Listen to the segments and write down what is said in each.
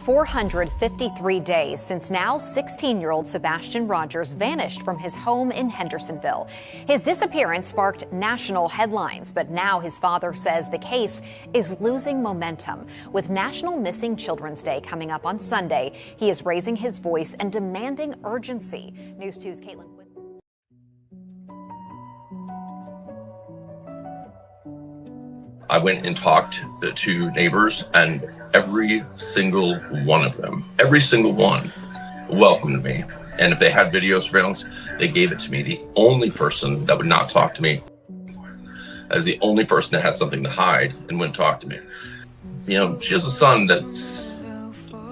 453 days since now 16-year-old Sebastian Rogers vanished from his home in Hendersonville. His disappearance sparked national headlines, but now his father says the case is losing momentum. With National Missing Children's Day coming up on Sunday, he is raising his voice and demanding urgency. News 2's Caitlin. I went and talked to neighbors, and every single one of them, every single one, welcomed me. And if they had video surveillance, they gave it to me. The only person that would not talk to me, as the only person that had something to hide and wouldn't talk to me. You know, she has a son that's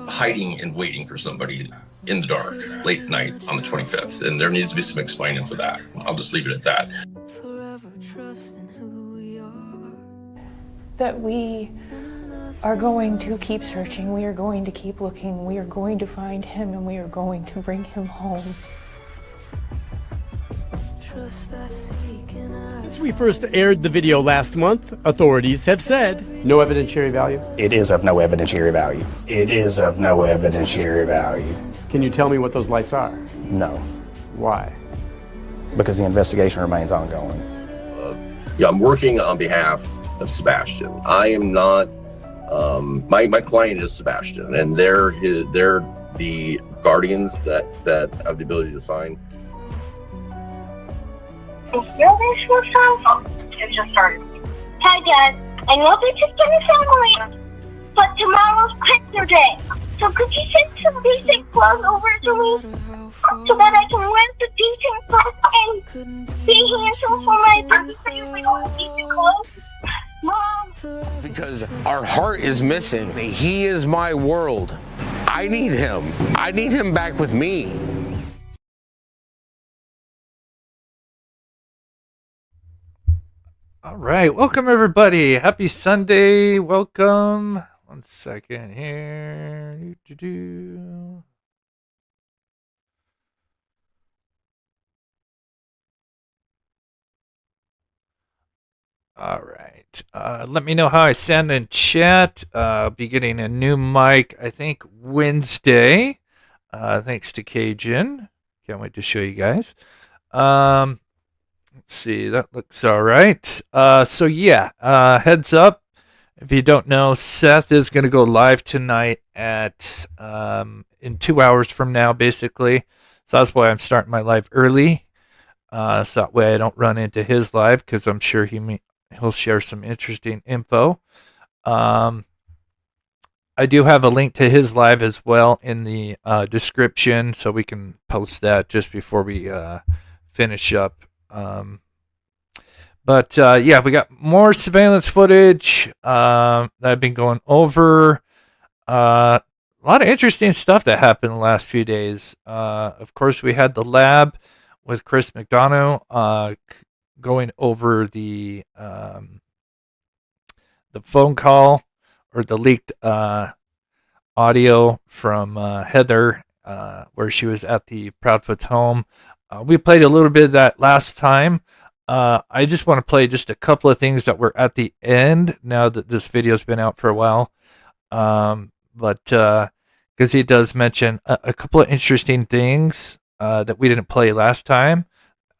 hiding and waiting for somebody in the dark, late night on the 25th. And there needs to be some explaining for that. I'll just leave it at that. That we are going to keep searching, we are going to keep looking, we are going to find him, and we are going to bring him home. Since we first aired the video last month, authorities have said no evidentiary value. It is of no evidentiary value. It is of no evidentiary value. Can you tell me what those lights are? No, Why? because the investigation remains ongoing. Yeah, I'm working on behalf of Sebastian. I am not, my client is Sebastian, and they're the guardians that have the ability to sign. It just started. Hi, Dad. I know this is gonna sound weird, but tomorrow's picture day. So could you send some decent clothes over to me so that I can wear the decent clothes and be handsome for my birthday with all decent clothes? Mom. Because our heart is missing. He is my world. I need him. I need him back with me. All right, welcome everybody. Happy Sunday. Welcome. One second here. All right. Let me know how I sound in chat. I'll be getting a new mic, I think, Wednesday. Thanks to Cajun. Can't wait to show you guys. Let's see. That looks all right. So, yeah, heads up. If you don't know, Seth is going to go live tonight at in 2 hours from now, basically. So that's why I'm starting my live early. So that way I don't run into his live, because I'm sure he'll share some interesting info. I do have a link to his live as well in the description, so we can post that just before we finish up. But yeah, we got more surveillance footage that I've been going over. A lot of interesting stuff that happened the last few days. Of course, we had the lab with Chris McDonough going over the phone call, or the leaked audio from Heather, where she was at the Proudfoot's home. We played a little bit of that last time. I just want to play just a couple of things that were at the end, now that this video's been out for a while. But because he does mention a couple of interesting things that we didn't play last time.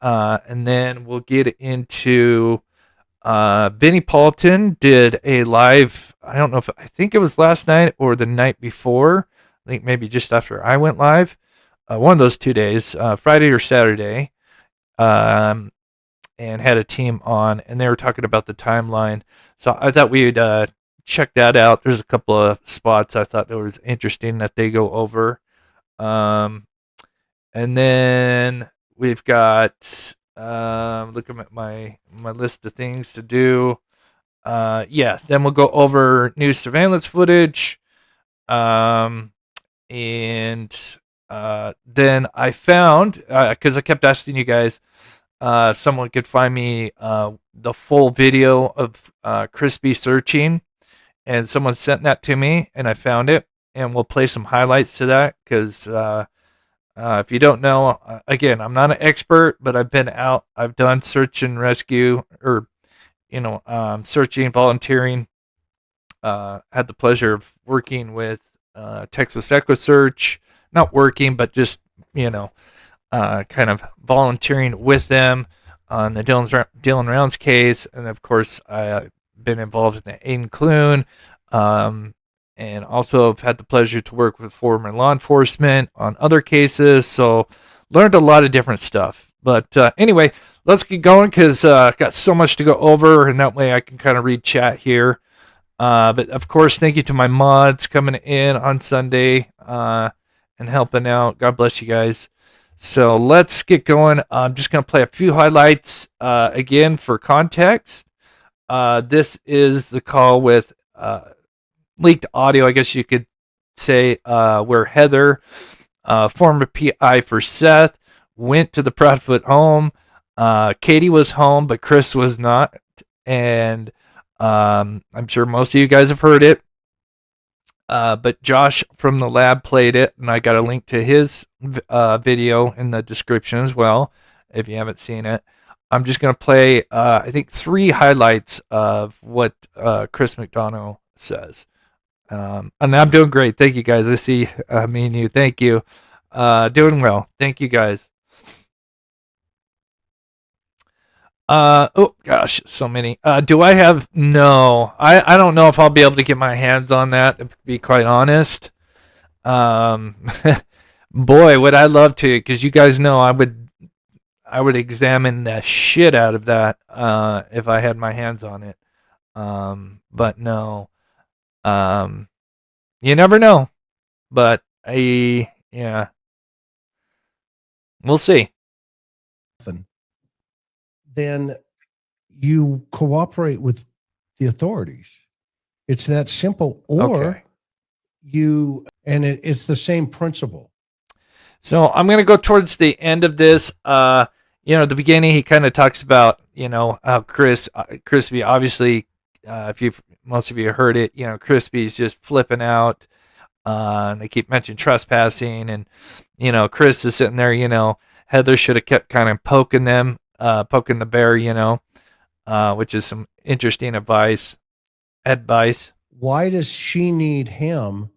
And then we'll get into Vinnie Paulton did a live, I think it was last night or the night before. I think maybe just after I went live. One of those 2 days, Friday or Saturday. And had a team on, and they were talking about the timeline. So I thought we'd check that out. There's a couple of spots I thought that was interesting that they go over. And then we've got, looking at my list of things to do. Yeah, then we'll go over new surveillance footage. And then I found, because I kept asking you guys, someone could find me the full video of Crispy searching, and someone sent that to me, and I found it, and we'll play some highlights to that, because if you don't know, again, I'm not an expert, but I've been out, I've done search and rescue, or searching, volunteering, had the pleasure of working with Texas EquiSearch, not working, but just, kind of volunteering with them on the Dylan Rounds case. And of course, I've been involved in the Aiden Clune, and also have had the pleasure to work with former law enforcement on other cases. So learned a lot of different stuff. But anyway, let's get going because I've got so much to go over, and that way I can kind of read chat here. But of course, thank you to my mods coming in on Sunday and helping out. God bless you guys. So let's get going. I'm just going to play a few highlights again for context. This is the call with leaked audio, I guess you could say, where Heather, former PI for Seth, went to the Proudfoot home. Katie was home, but Chris was not. And I'm sure most of you guys have heard it. But Josh from the lab played it, and I got a link to his video in the description as well, if you haven't seen it. I'm just going to play, I think, 3 highlights of what Chris McDonough says. And I'm doing great. Thank you, guys. I see me and you. Thank you. Doing well. Thank you, guys. Oh gosh, so many. Do I have? No, I don't know if I'll be able to get my hands on that, to be quite honest. Boy, would I love to, because you guys know I would examine the shit out of that if I had my hands on it. But no. You never know. But yeah. We'll see. Then you cooperate with the authorities. It's that simple. Or it's the same principle. So I'm going to go towards the end of this. At the beginning, he kind of talks about, how Crispy, obviously, most of you heard it, Crispy's just flipping out. And they keep mentioning trespassing, and, Chris is sitting there, Heather should have kept kind of poking the bear, which is some interesting advice. Why does she need him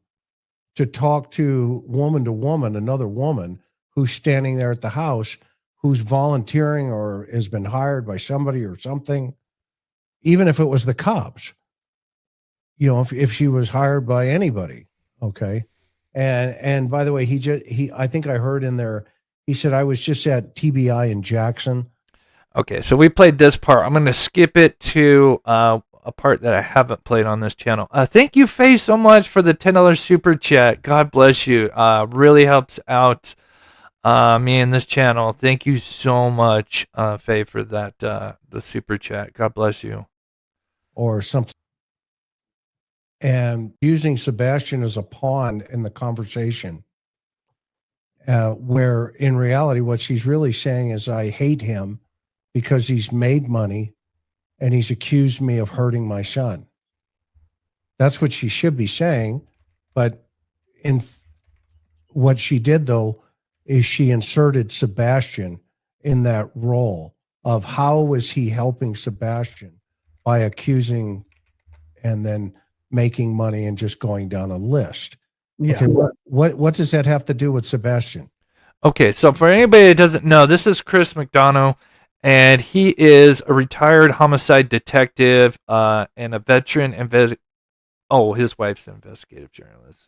to talk to woman, another woman who's standing there at the house, who's volunteering or has been hired by somebody or something, even if it was the cops, if she was hired by anybody. Okay. And by the way, I think I heard in there, he said, I was just at TBI in Jackson. Okay, so we played this part. I'm going to skip it to a part that I haven't played on this channel. Thank you, Faye, so much for the $10 super chat. God bless you. Really helps out me and this channel. Thank you so much, Faye, for that the super chat. God bless you. Or something. And using Sebastian as a pawn in the conversation, where in reality, what she's really saying is, I hate him because he's made money and he's accused me of hurting my son. That's what she should be saying. But what she did, though, is she inserted Sebastian in that role of how was he helping Sebastian by accusing and then making money and just going down a list. Yeah. Okay, what does that have to do with Sebastian? Okay, so for anybody that doesn't know, this is Chris McDonough, and he is a retired homicide detective and a veteran his wife's an investigative journalist.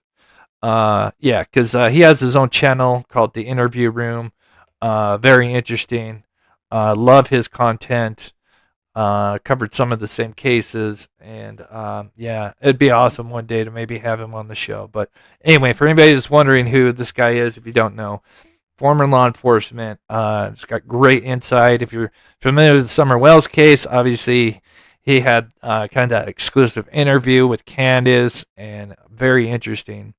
Because he has his own channel called The Interview Room. Very interesting. Love his content. Covered some of the same cases, and it'd be awesome one day to maybe have him on the show. But anyway, for anybody who's wondering who this guy is, if you don't know, former law enforcement, it's got great insight. If you're familiar with the Summer Wells case, obviously he had kind of that exclusive interview with Candace, and very interesting.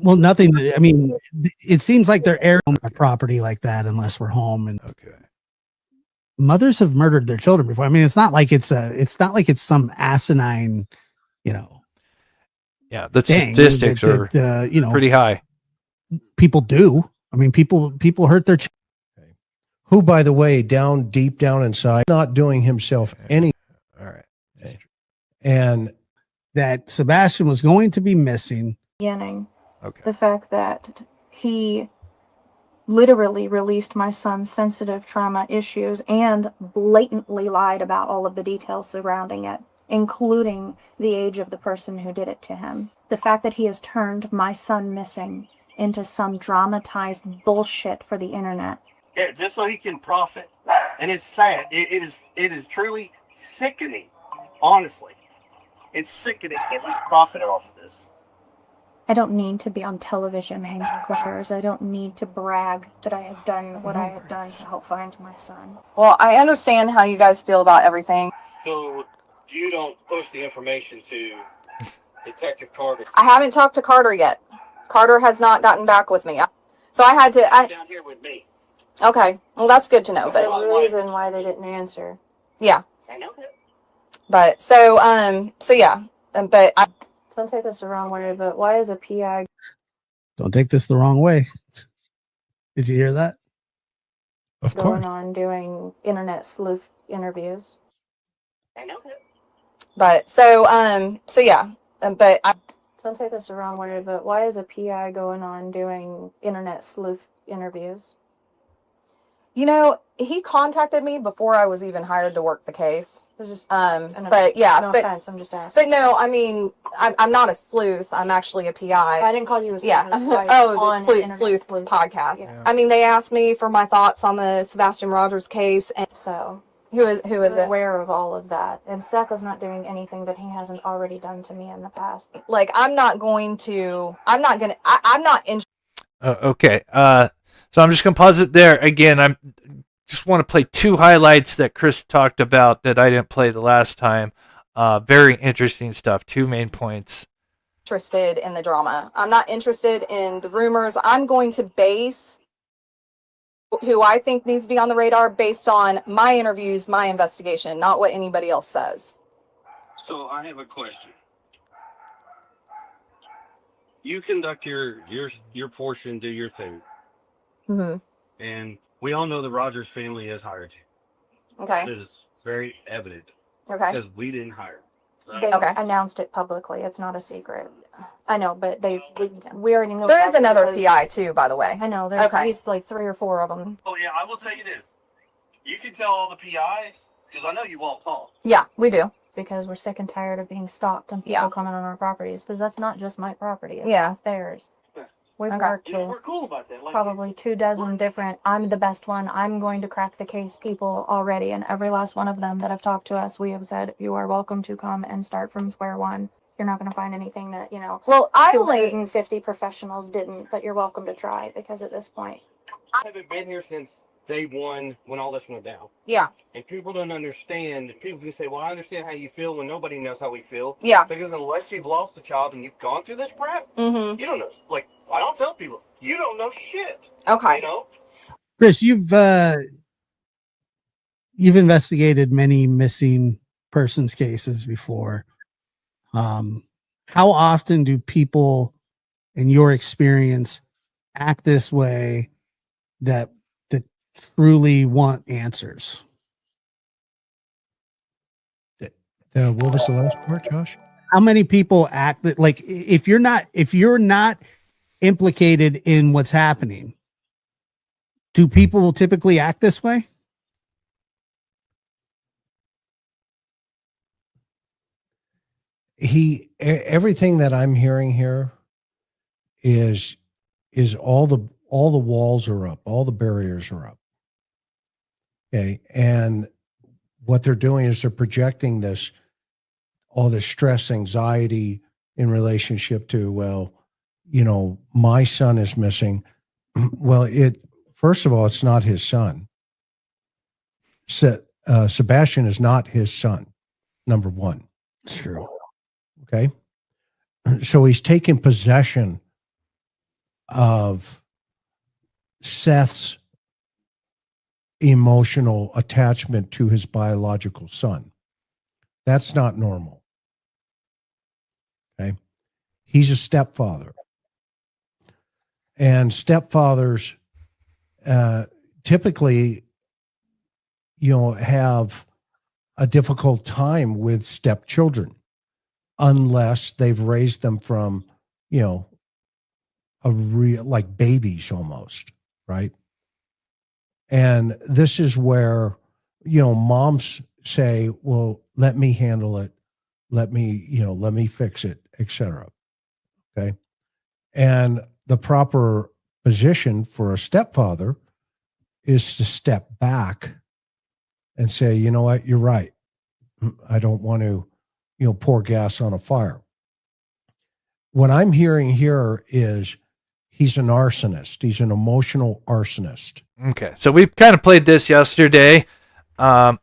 Well, nothing. I mean, it seems like they're airing a property like that unless we're home. And okay. Mothers have murdered their children before. I mean, it's not like it's some asinine, Yeah, the statistics are pretty high. People do. I mean, people hurt their children. Who, by the way, deep down inside, not doing himself any. All right. And that Sebastian was going to be missing. Beginning. Okay. The fact that he literally released my son's sensitive trauma issues and blatantly lied about all of the details surrounding it, including the age of the person who did it to him. The fact that he has turned my son missing into some dramatized bullshit for the internet. Yeah, just so he can profit. And it's sad. It is truly sickening. Honestly. It's sickening if we profit off of this. I don't need to be on television hanging choirs. I don't need to brag that I have done what I have done to help find my son. Well, I understand how you guys feel about everything. So you don't push the information to Detective Carter? I haven't talked to Carter yet. Carter has not gotten back with me. So I had to... down here with me. Okay. Well, that's good to know. But There's a reason why they didn't answer. Yeah. I know that. But so yeah. But Don't take this the wrong way, but why is a PI... Don't take this the wrong way. Did you hear that? Of going course. on doing internet sleuth interviews? I know that. But so yeah. But Don't take this the wrong way, but why is a PI going on doing internet sleuth interviews? you know, he contacted me before I was even hired to work the case. Just, but yeah, no but offense, I'm just asking. But no, I mean, I'm not a sleuth. I'm actually a PI. I didn't call you a sleuth. Yeah. Oh, the sleuth podcast. Yeah. I mean, they asked me for my thoughts on the Sebastian Rogers case, and so who is it? Aware of all of that, and Seth is not doing anything that he hasn't already done to me in the past. Like, I'm not in. Okay. So I'm just going to pause it there. Again, I'm just want to play two highlights that Chris talked about that I didn't play the last time. Very interesting stuff. Two main points. Interested in the drama. I'm not interested in the rumors. I'm going to base who I think needs to be on the radar based on my interviews, my investigation, not what anybody else says. So I have a question. You conduct your portion, do your thing. Mm-hmm. And we all know the Rogers family has hired you. Okay. It is very evident. Okay. Because we didn't hire. They announced it publicly. It's not a secret. I know, but we already know. There is another PI too, by the way. I know. There's at least like 3 or 4 of them. Oh yeah, I will tell you this. You can tell all the PIs because I know you all talk. Yeah, we do. Because we're sick and tired of being stalked and people coming on our properties. Because that's not just my property. It's theirs. We've worked with we're cool about that. Like, probably 24 different, I'm the best one, I'm going to crack the case people already. And every last one of them that have talked to us, we have said, you are welcome to come and start from square one. You're not going to find anything that, 250 professionals didn't, but you're welcome to try, because at this point. I haven't been here since day one when all this went down. Yeah. And people don't understand. People can say, well, I understand how you feel when nobody knows how we feel. Yeah. Because unless you've lost a child and you've gone through this crap, you don't know. Like, I don't tell people, you don't know shit. Okay. You know? Chris, you've investigated many missing persons cases before. How often do people, in your experience, act this way that truly want answers? What was the last part, Josh? How many people act that, like, if you're not implicated in what's happening, do people typically act this way? Everything that I'm hearing here is all the walls are up, all the barriers are up. Okay. And what they're doing is they're projecting all this stress, anxiety in relationship to, well, my son is missing. Well, first of all, it's not his son. Sebastian is not his son. Number one. It's true. Okay. So he's taken possession of Seth's emotional attachment to his biological son. That's not normal. Okay. He's a stepfather. And stepfathers typically, have a difficult time with stepchildren unless they've raised them from, a real, like babies almost, right? And this is where, moms say, well, let me handle it. Let me fix it, etc. Okay. And the proper position for a stepfather is to step back and say, you know what, you're right. I don't want to, pour gas on a fire. What I'm hearing here is he's an arsonist. He's an emotional arsonist. Okay, so we kind of played this yesterday. I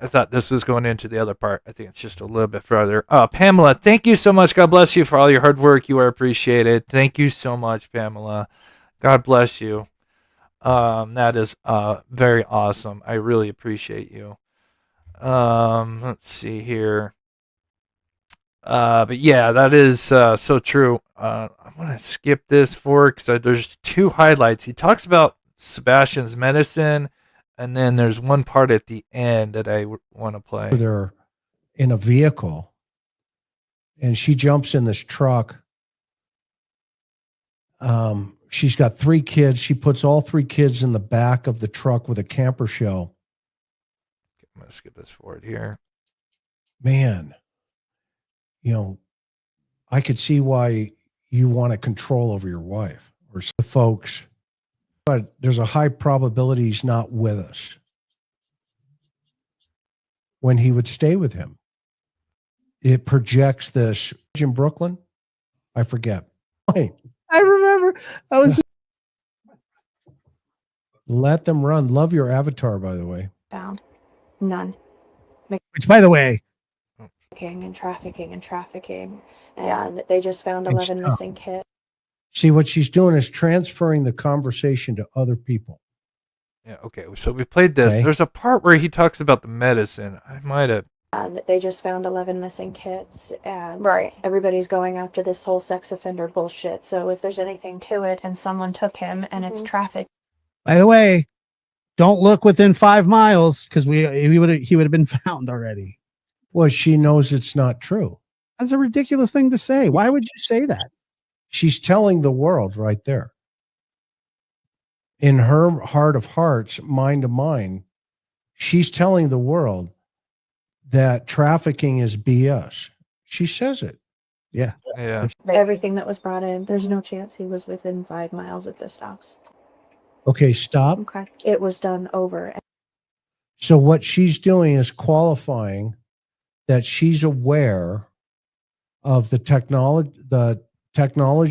thought this was going into the other part. I think it's just a little bit further. Pamela, thank you so much. God bless you for all your hard work. You are appreciated. Thank you so much, Pamela. God bless you. That is very awesome. I really appreciate you. Let's see here. But yeah, that is so true. I'm gonna skip this because there's two highlights. He talks about Sebastian's medicine, and then there's one part at the end that I want to play. They're in a vehicle, and she jumps in this truck. She's got 3 kids. She puts all 3 kids in the back of the truck with a camper shell. I'm gonna skip this forward here. Man, I could see why you want to control over your wife or some folks, but there's a high probability he's not with us when he would stay with him. It projects this in Brooklyn. I forget. Hey, I remember. I was let them run. Love your avatar, by the way. Found none. which, by the way, And trafficking. And they just found 11 missing kids. See, what she's doing is transferring the conversation to other people. Yeah, okay. So we played this. Okay. There's a part where he talks about the medicine. I might have. And they just found 11 missing kids. And Right. everybody's going after this whole sex offender bullshit. So if there's anything to it and someone took him and it's traffic. by the way, don't look within 5 miles because he would have been found already. Well, she knows it's not true. That's a ridiculous thing to say. Why would you say that? She's telling the world right there. In her heart of hearts, mind to mind, she's telling the world that trafficking is BS. She says it. Yeah. Yeah. Everything that was brought in, there's no chance he was within 5 miles of the stops. Okay, stop. Okay. It was done over. So what she's doing is qualifying that she's aware of the technology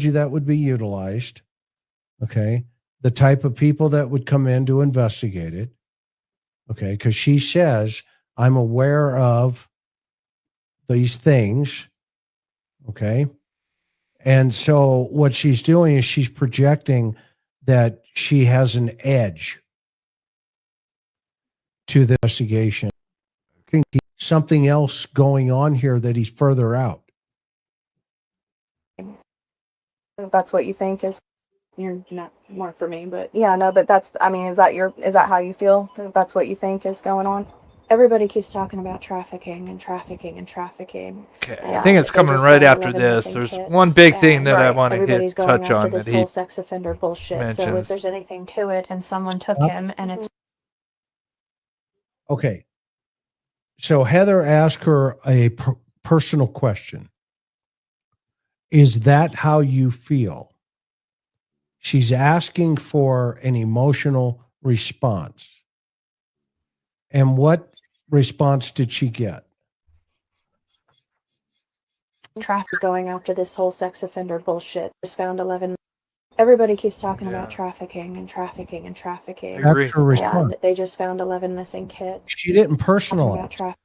that would be utilized, okay, the type of people that would come in to investigate it, okay, because she says, I'm aware of these things, okay, and so what she's doing is she's projecting that she has an edge to the investigation. Something else going on here that he's further out. That's what you think is. You're not more for me, but Yeah, no, but is that how you feel? That's what you think is going on? everybody keeps talking about trafficking. Okay. Yeah, I think it's they coming just right found after 11 this. missing There's kids. one big thing that I Right. want to Everybody's going touch after on this that whole he sex offender bullshit. So mentions. if there's anything to it and someone took him and it's Okay. So Heather asked her a personal question. Is that how you feel? She's asking for an emotional response. And what response did she get? traffic going after this whole sex offender bullshit. Just found 11. Everybody keeps talking about trafficking. I agree. That's her response. And they just found 11 missing kids. She didn't Talking personalize. about traffic.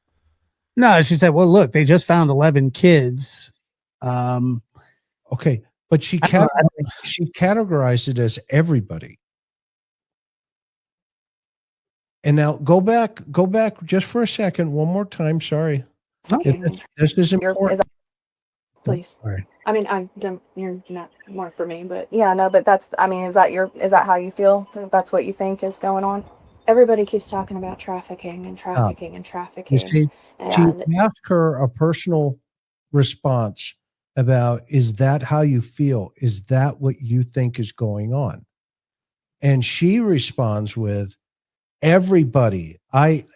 No, she said, well, look, they just found 11 kids. Okay, but she categorized it as everybody. And now go back just for a second, one more time. Sorry. This is important. Please. All right. I mean, you're not more for me, but Yeah, no, but is that how you feel? That's what you think is going on? everybody keeps talking about trafficking. You see, she And asked her a personal response about, is that how you feel? Is that what you think is going on? And she responds with, everybody,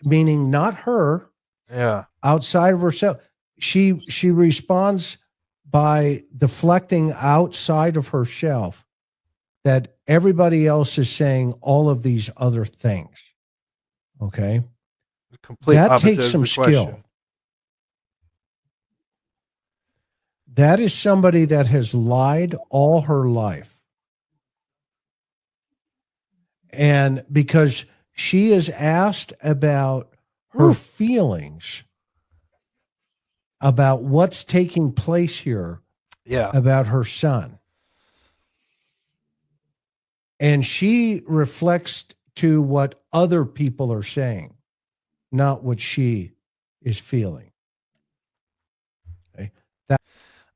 meaning not her, Yeah. outside of herself. She responds by deflecting outside of herself that everybody else is saying all of these other things. Okay. Complete That opposite takes of some the skill. question. That is somebody that has lied all her life. And because she is asked about her feelings about what's taking place here, about her son. And she reflects to what other people are saying, not what she is feeling. Okay.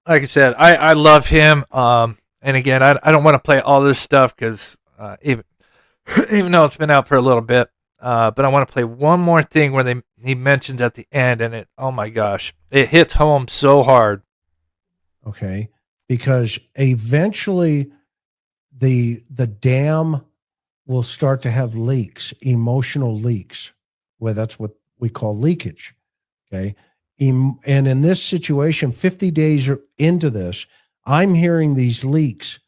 Like I said, I love him. And again, I don't want to play all this stuff because even though it's been out for a little bit, but I want to play one more thing where he mentions at the end, and oh my gosh, it hits home so hard. Okay, because eventually the dam will start to have leaks, emotional leaks. Well, that's what we call leakage. Okay. And in this situation, 50 days into this, I'm hearing these leaks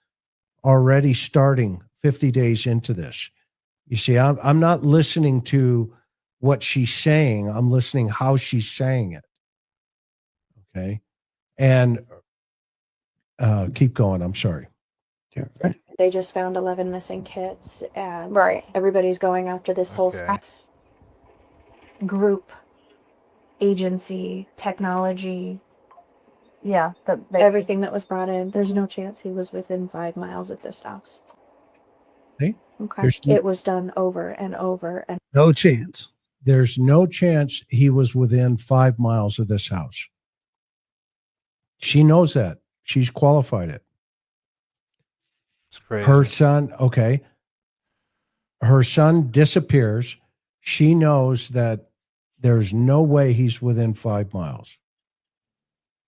already starting 50 days into this. You see, I'm not listening to what she's saying. I'm listening how she's saying it. Okay. And keep going. I'm sorry. They just found 11 missing kids, and Right. everybody's going after this whole group, agency, technology. Yeah, everything that was brought in. There's no chance he was within 5 miles of this house. Okay. Okay. It was done over and over and No chance. There's no chance he was within 5 miles of this house. She knows that. She's qualified it. It's crazy. Her son, okay. Her son disappears. She knows that there's no way he's within 5 miles.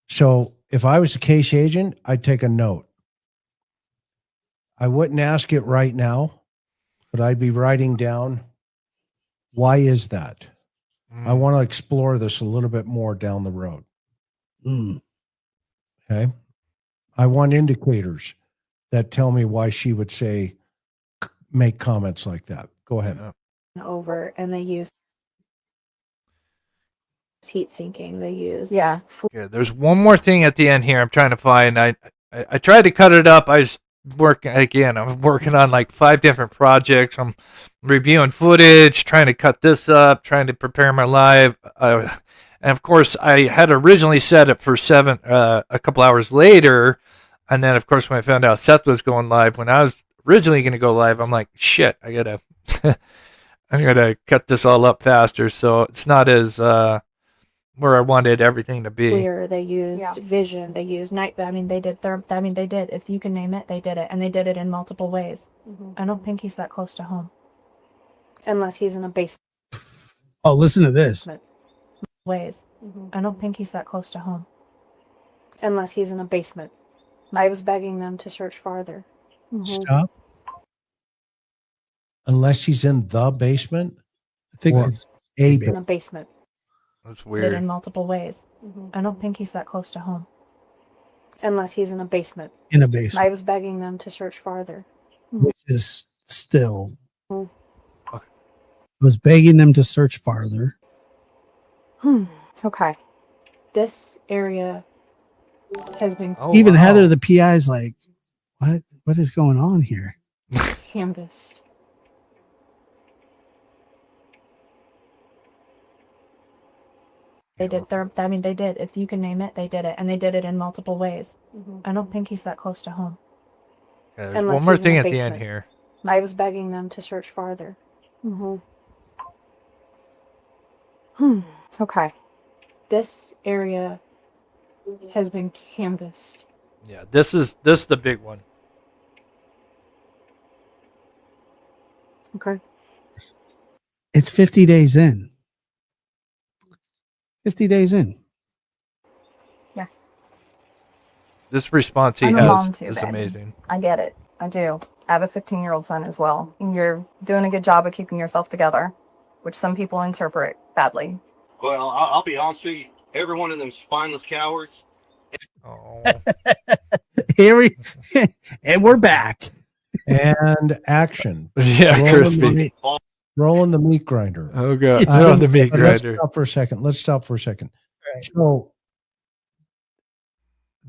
So if I was a case agent, I'd take a note. I wouldn't ask it right now, but I'd be writing down, why is that? I want to explore this a little bit more down the road. Okay. I want indicators that tell me why she would make comments like that. Go ahead. over, and they use heat sinking. They use Yeah. Okay, there's one more thing at the end here I'm trying to find. I tried to cut it up. I'm working on like 5 different projects. I'm reviewing footage, trying to cut this up, trying to prepare my live. And of course, I had originally set it for 7, a couple hours later. And then, of course, when I found out Seth was going live, when I was originally going to go live, I'm like, shit, I'm gonna cut this all up faster, so it's not as where I wanted everything to be. clear. They used vision. They used night. They did. They did. If you can name it, they did it, and they did it in multiple ways. I don't think he's that close to home, unless he's in a basement. Oh, listen to this. Ways. I don't think he's that close to home, unless he's in a basement. I was begging them to search farther. Stop. Unless he's in the basement. I think Or it's In a basement. That's Did it weird. in multiple ways. I don't think he's that close to home, unless he's in a basement. in a basement, I was begging them to search farther. which is still. Mhm. I was begging them to search farther. Okay. This area has been Even Heather, the PI, is like, what is going on here? canvassed. They did. They did. If you can name it, they did it, and they did it in multiple ways. I don't think he's that close to home. Okay, there's Unless one more he's in thing a at the basement. end here. I was begging them to search farther. Okay. This area has been canvassed. Yeah, this is the big one. Okay. It's 50 days in. 50 days in. Yeah. this response he I'm a has mom too, is babe. amazing. I get it. I do. I have a 15-year-old son as well. And you're doing a good job of keeping yourself together, which some people interpret badly. Well, I'll be honest with you. Every one of them spineless cowards. Oh. Here we and we're back. And action. Yeah, crispy. Rolling the meat grinder. Oh god, throw the meat Let's grinder. stop for a second. Let's stop for a second. Right. So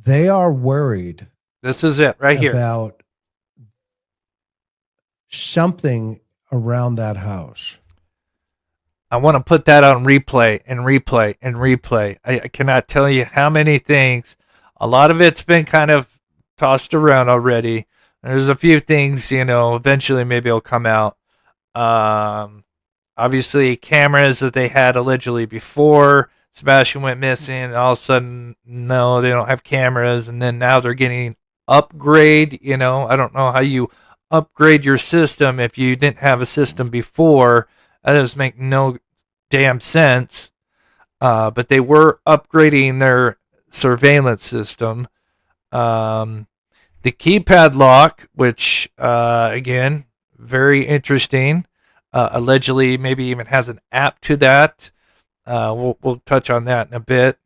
they are worried. This is it right here. About something around that house. I want to put that on replay and replay and replay. I cannot tell you how many things. A lot of it's been kind of tossed around already. There's a few things, eventually maybe it'll come out. Obviously, cameras that they had allegedly before Sebastian went missing, and all of a sudden, no, they don't have cameras, and then now they're getting upgrade. I don't know how you upgrade your system if you didn't have a system before. That doesn't make no damn sense. But they were upgrading their surveillance system. The keypad lock, which again, very interesting. Allegedly, maybe even has an app to that. We'll touch on that in a bit.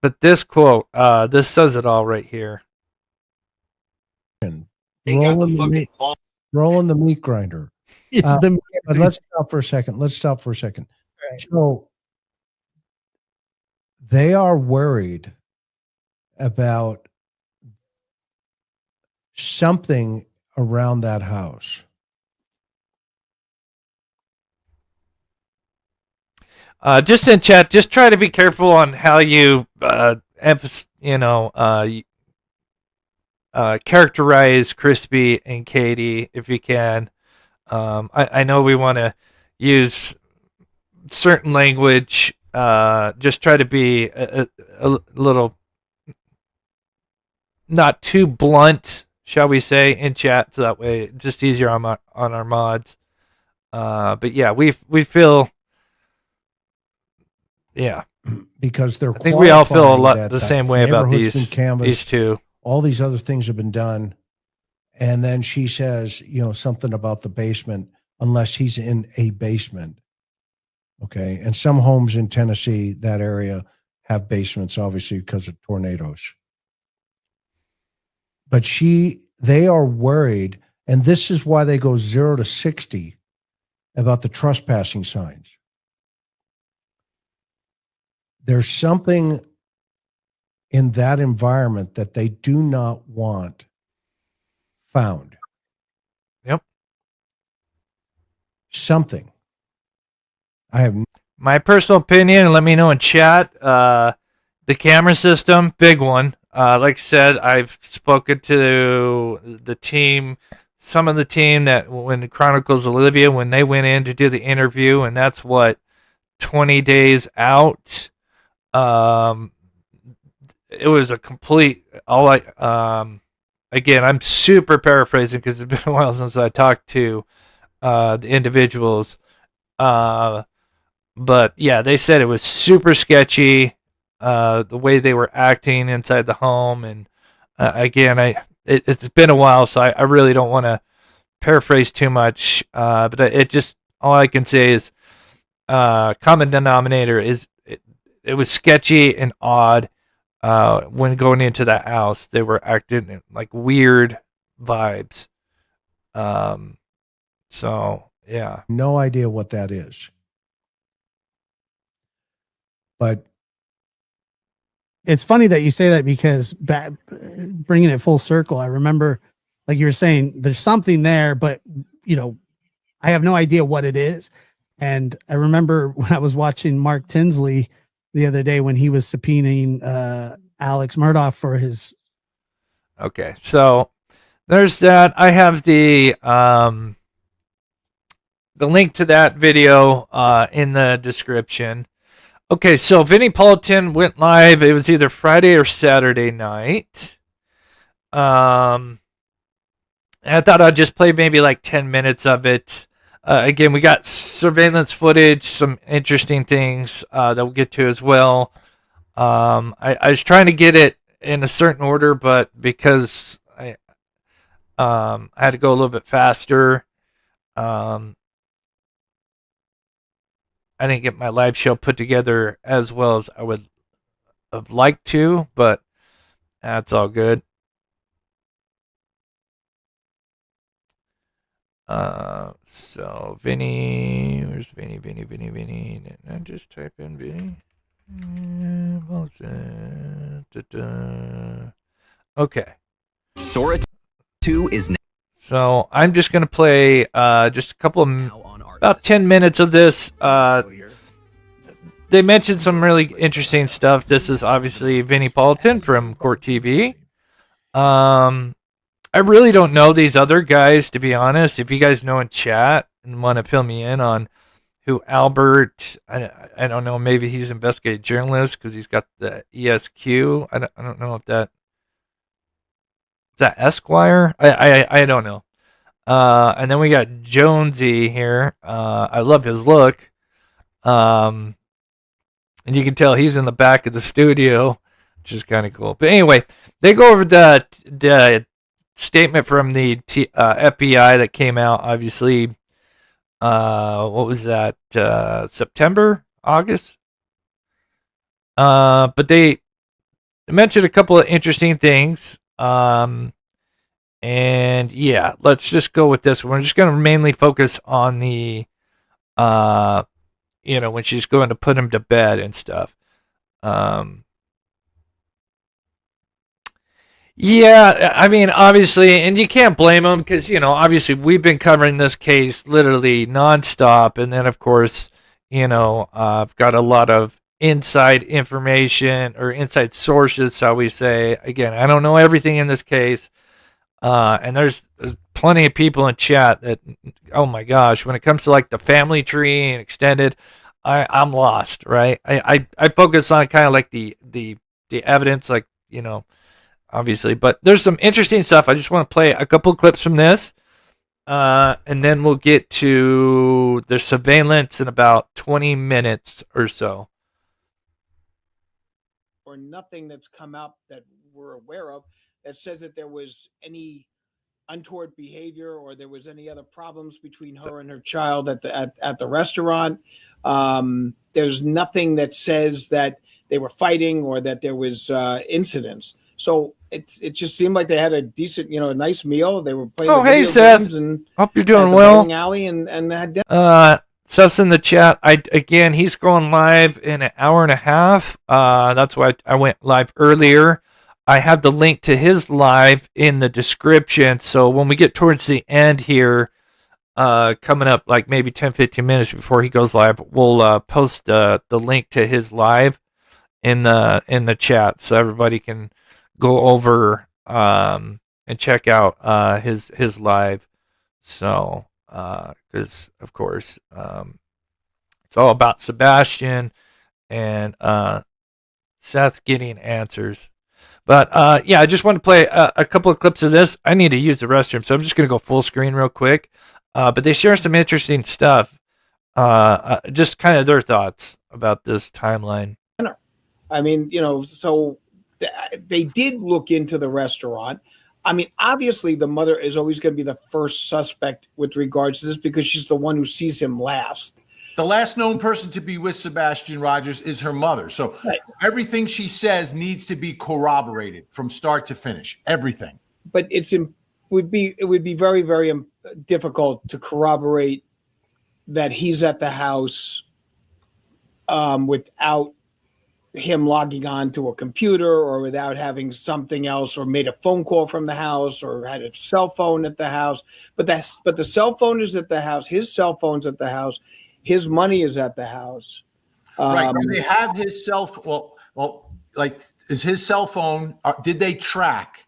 But this quote, this says it all right here. Rolling the meat grinder. But let's stop for a second. Right. So they are worried about something around that house. Just in chat, just try to be careful on how you characterize Crispy and Katie if you can. I know we want to use certain language. Just try to be a little not too blunt, shall we say, in chat, so that way it's just easier on our mods. But yeah, we feel. Yeah, because they're. I think we all feel a lot the same way about these two. All these other things have been done, and then she says, something about the basement, unless he's in a basement. Okay, and some homes in Tennessee, that area, have basements, obviously because of tornadoes. But they are worried, and this is why they go 0 to 60 about the trespassing signs. There's something in that environment that they do not want found. Yep. Something. I have my personal opinion, and let me know in chat. The camera system, big one. Like I said, I've spoken to the team, some of the team that when Chronicles Olivia, when they went in to do the interview, and that's 20 days out. It was a complete again, I'm super paraphrasing because it's been a while since I talked to the individuals. But yeah, they said it was super sketchy, the way they were acting inside the home. And again, it's been a while, so I really don't want to paraphrase too much. But all I can say is common denominator is it was sketchy and odd. When going into that house, they were acting like weird vibes. So yeah, no idea what that is. But it's funny that you say that because bringing it full circle, I remember, like you were saying, there's something there, but I have no idea what it is. And I remember when I was watching Mark Tinsley the other day when he was subpoenaing Alex Murdaugh for his. Okay, so there's that. I have the link to that video in the description. Okay, so Vinnie Paulton went live. It was either Friday or Saturday night. I thought I'd just play maybe like 10 minutes of it. Again, we got surveillance footage, some interesting things that we'll get to as well. I was trying to get it in a certain order, but because I had to go a little bit faster. I didn't get my live show put together as well as I would have liked to, but that's all good. So Vinny, where's Vinny? Didn't I just type in Vinny? Okay. Sora 2 is now. So I'm just gonna play just a couple of about 10 minutes of this. They mentioned some really interesting stuff. This is obviously Vinnie Paulton from Court TV. I really don't know these other guys, to be honest. If you guys know in chat and want to fill me in on who Albert, I don't know, maybe he's an investigative journalist because he's got the ESQ. I don't know if is that Esquire? I don't know. And then we got Jonesy here. I love his look. And you can tell he's in the back of the studio, which is kind of cool. But anyway, they go over the statement from the FBI that came out, obviously. What was that? September, August? But they mentioned a couple of interesting things. And yeah, let's just go with this. We're just going to mainly focus on the, when she's going to put him to bed and stuff. Yeah, I mean, obviously, and you can't blame them because, obviously we've been covering this case literally nonstop. And then, of course, I've got a lot of inside information or inside sources, shall we say. Again, I don't know everything in this case. And there's plenty of people in chat that, oh my gosh, when it comes to like the family tree and extended, I'm lost, right? I focus on kind of like the evidence, like, obviously, but there's some interesting stuff. I just want to play a couple clips from this, and then we'll get to the surveillance in about 20 minutes or so. Or nothing that's come out that we're aware of that says that there was any untoward behavior or there was any other problems between her and her child at the restaurant. There's nothing that says that they were fighting or that there was incidents. So it just seemed like they had a decent, a nice meal. They were playing. Oh, hey, Seth. And hope you're doing at the well. bowling alley and had dinner. Seth's in the chat. He's going live in an hour and a half. That's why I went live earlier. I have the link to his live in the description. So when we get towards the end here, coming up like maybe 10-15 minutes before he goes live, we'll post the link to his live in the chat so everybody can go over and check out his live. So because of course it's all about Sebastian and Seth getting answers. But yeah, I just want to play a couple of clips of this. I need to use the restroom, so I'm just going to go full screen real quick. But they share some interesting stuff. Just kind of their thoughts about this timeline. I mean, so they did look into the restaurant. I mean, obviously the mother is always going to be the first suspect with regards to this because she's the one who sees him last. The last known person to be with Sebastian Rogers is her mother. So everything she says needs to be corroborated from start to finish. Everything. But it would be very, very difficult to corroborate that he's at the house without him logging on to a computer or without having something else or made a phone call from the house or had a cell phone at the house. But the cell phone is at the house. His cell phone's at the house. His money is at the house. Right. They have his cell phone. Well, like, is his cell phone? Did they track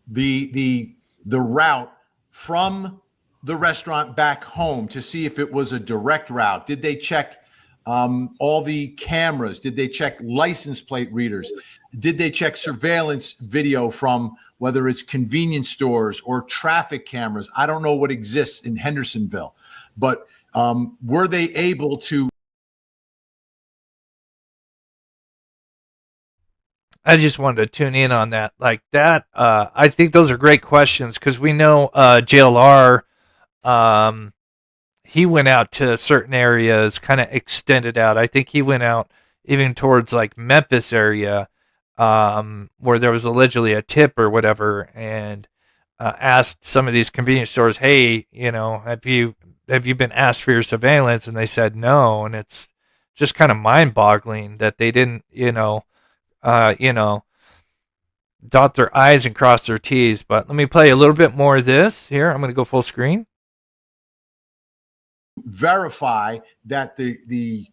the route from the restaurant back home to see if it was a direct route? Did they check all the cameras? Did they check license plate readers? Did they check surveillance video from whether it's convenience stores or traffic cameras? I don't know what exists in Hendersonville, but were they able to? I just wanted to tune in on that. Like that, I think those are great questions because we know JLR, he went out to certain areas, kind of extended out. I think he went out even towards like Memphis area, where there was allegedly a tip or whatever, and asked some of these convenience stores, "Hey, have you been asked for your surveillance?" And they said no, and it's just kind of mind-boggling that they didn't, dot their I's and cross their T's. But let me play a little bit more of this here. I'm going to go full screen. Verify that the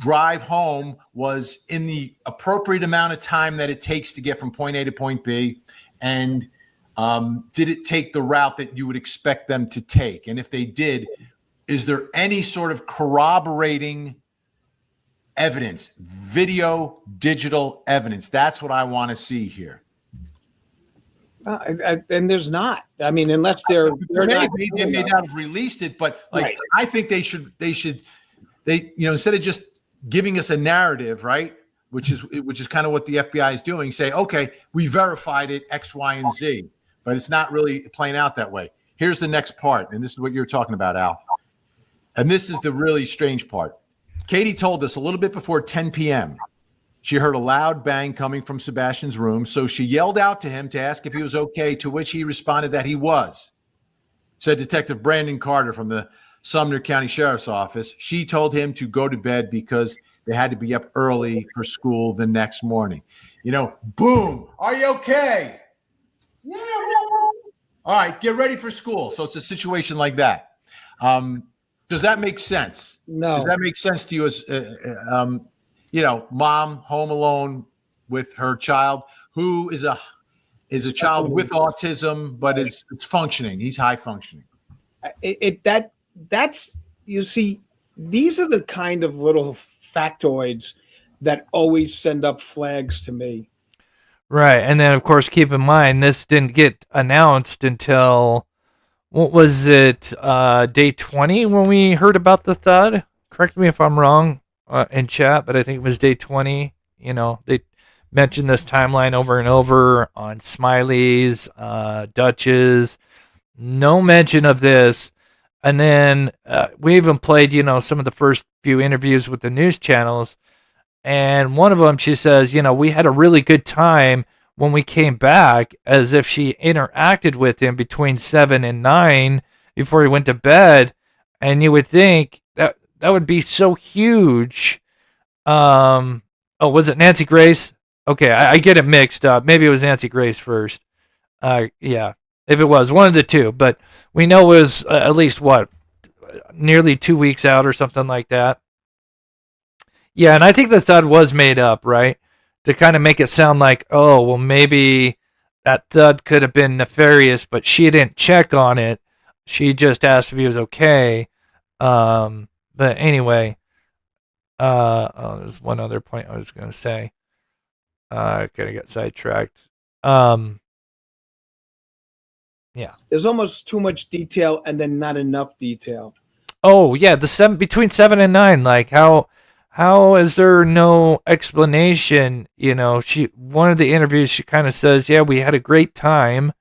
drive home was in the appropriate amount of time that it takes to get from point A to point B, and did it take the route that you would expect them to take? And if they did, is there any sort of corroborating evidence, video, digital evidence? That's what I want to see here. And there's not. I mean, unless they're not, they may not have released it, but like Right. I think they should instead of just giving us a narrative, right? Which is kind of what the FBI is doing. Say, okay, we verified it X, Y, and Z, but it's not really playing out that way. Here's the next part, and this is what you're talking about, Al. And this is the really strange part. Katie told us a little bit before 10 p.m. She heard a loud bang coming from Sebastian's room, so she yelled out to him to ask if he was okay, to which he responded that he was. Said Detective Brandon Carter from the Sumner County Sheriff's Office. She told him to go to bed because they had to be up early for school the next morning. Boom. Are you okay? Yeah. All right, get ready for school. So it's a situation like that. Does that make sense? No. Does that make sense to you as, mom home alone with her child who is a child with autism, but it's functioning. He's high functioning. That's you see, these are the kind of little factoids that always send up flags to me. Right. And then, of course, keep in mind, this didn't get announced until, what was it, day 20 when we heard about the thud? Correct me if I'm wrong in chat, but I think it was day 20. They mentioned this timeline over and over on Smiley's, Dutch's. No mention of this. And then we even played, some of the first few interviews with the news channels. And one of them, she says, we had a really good time when we came back, as if she interacted with him between 7 and 9 before he went to bed. And you would think that would be so huge. Was it Nancy Grace? Okay, I get it mixed up. Maybe it was Nancy Grace first. Yeah, if it was, one of the two. But we know it was at least, nearly 2 weeks out or something like that. Yeah, and I think the thud was made up, right? To kind of make it sound like, oh, well, maybe that thud could have been nefarious, but she didn't check on it. She just asked if he was okay. But anyway, there's one other point I was going to say. I kind of got sidetracked. Yeah. There's almost too much detail and then not enough detail. Oh, yeah, between 7 and 9, like how is there no explanation? One of the interviews, she kind of says, yeah, we had a great time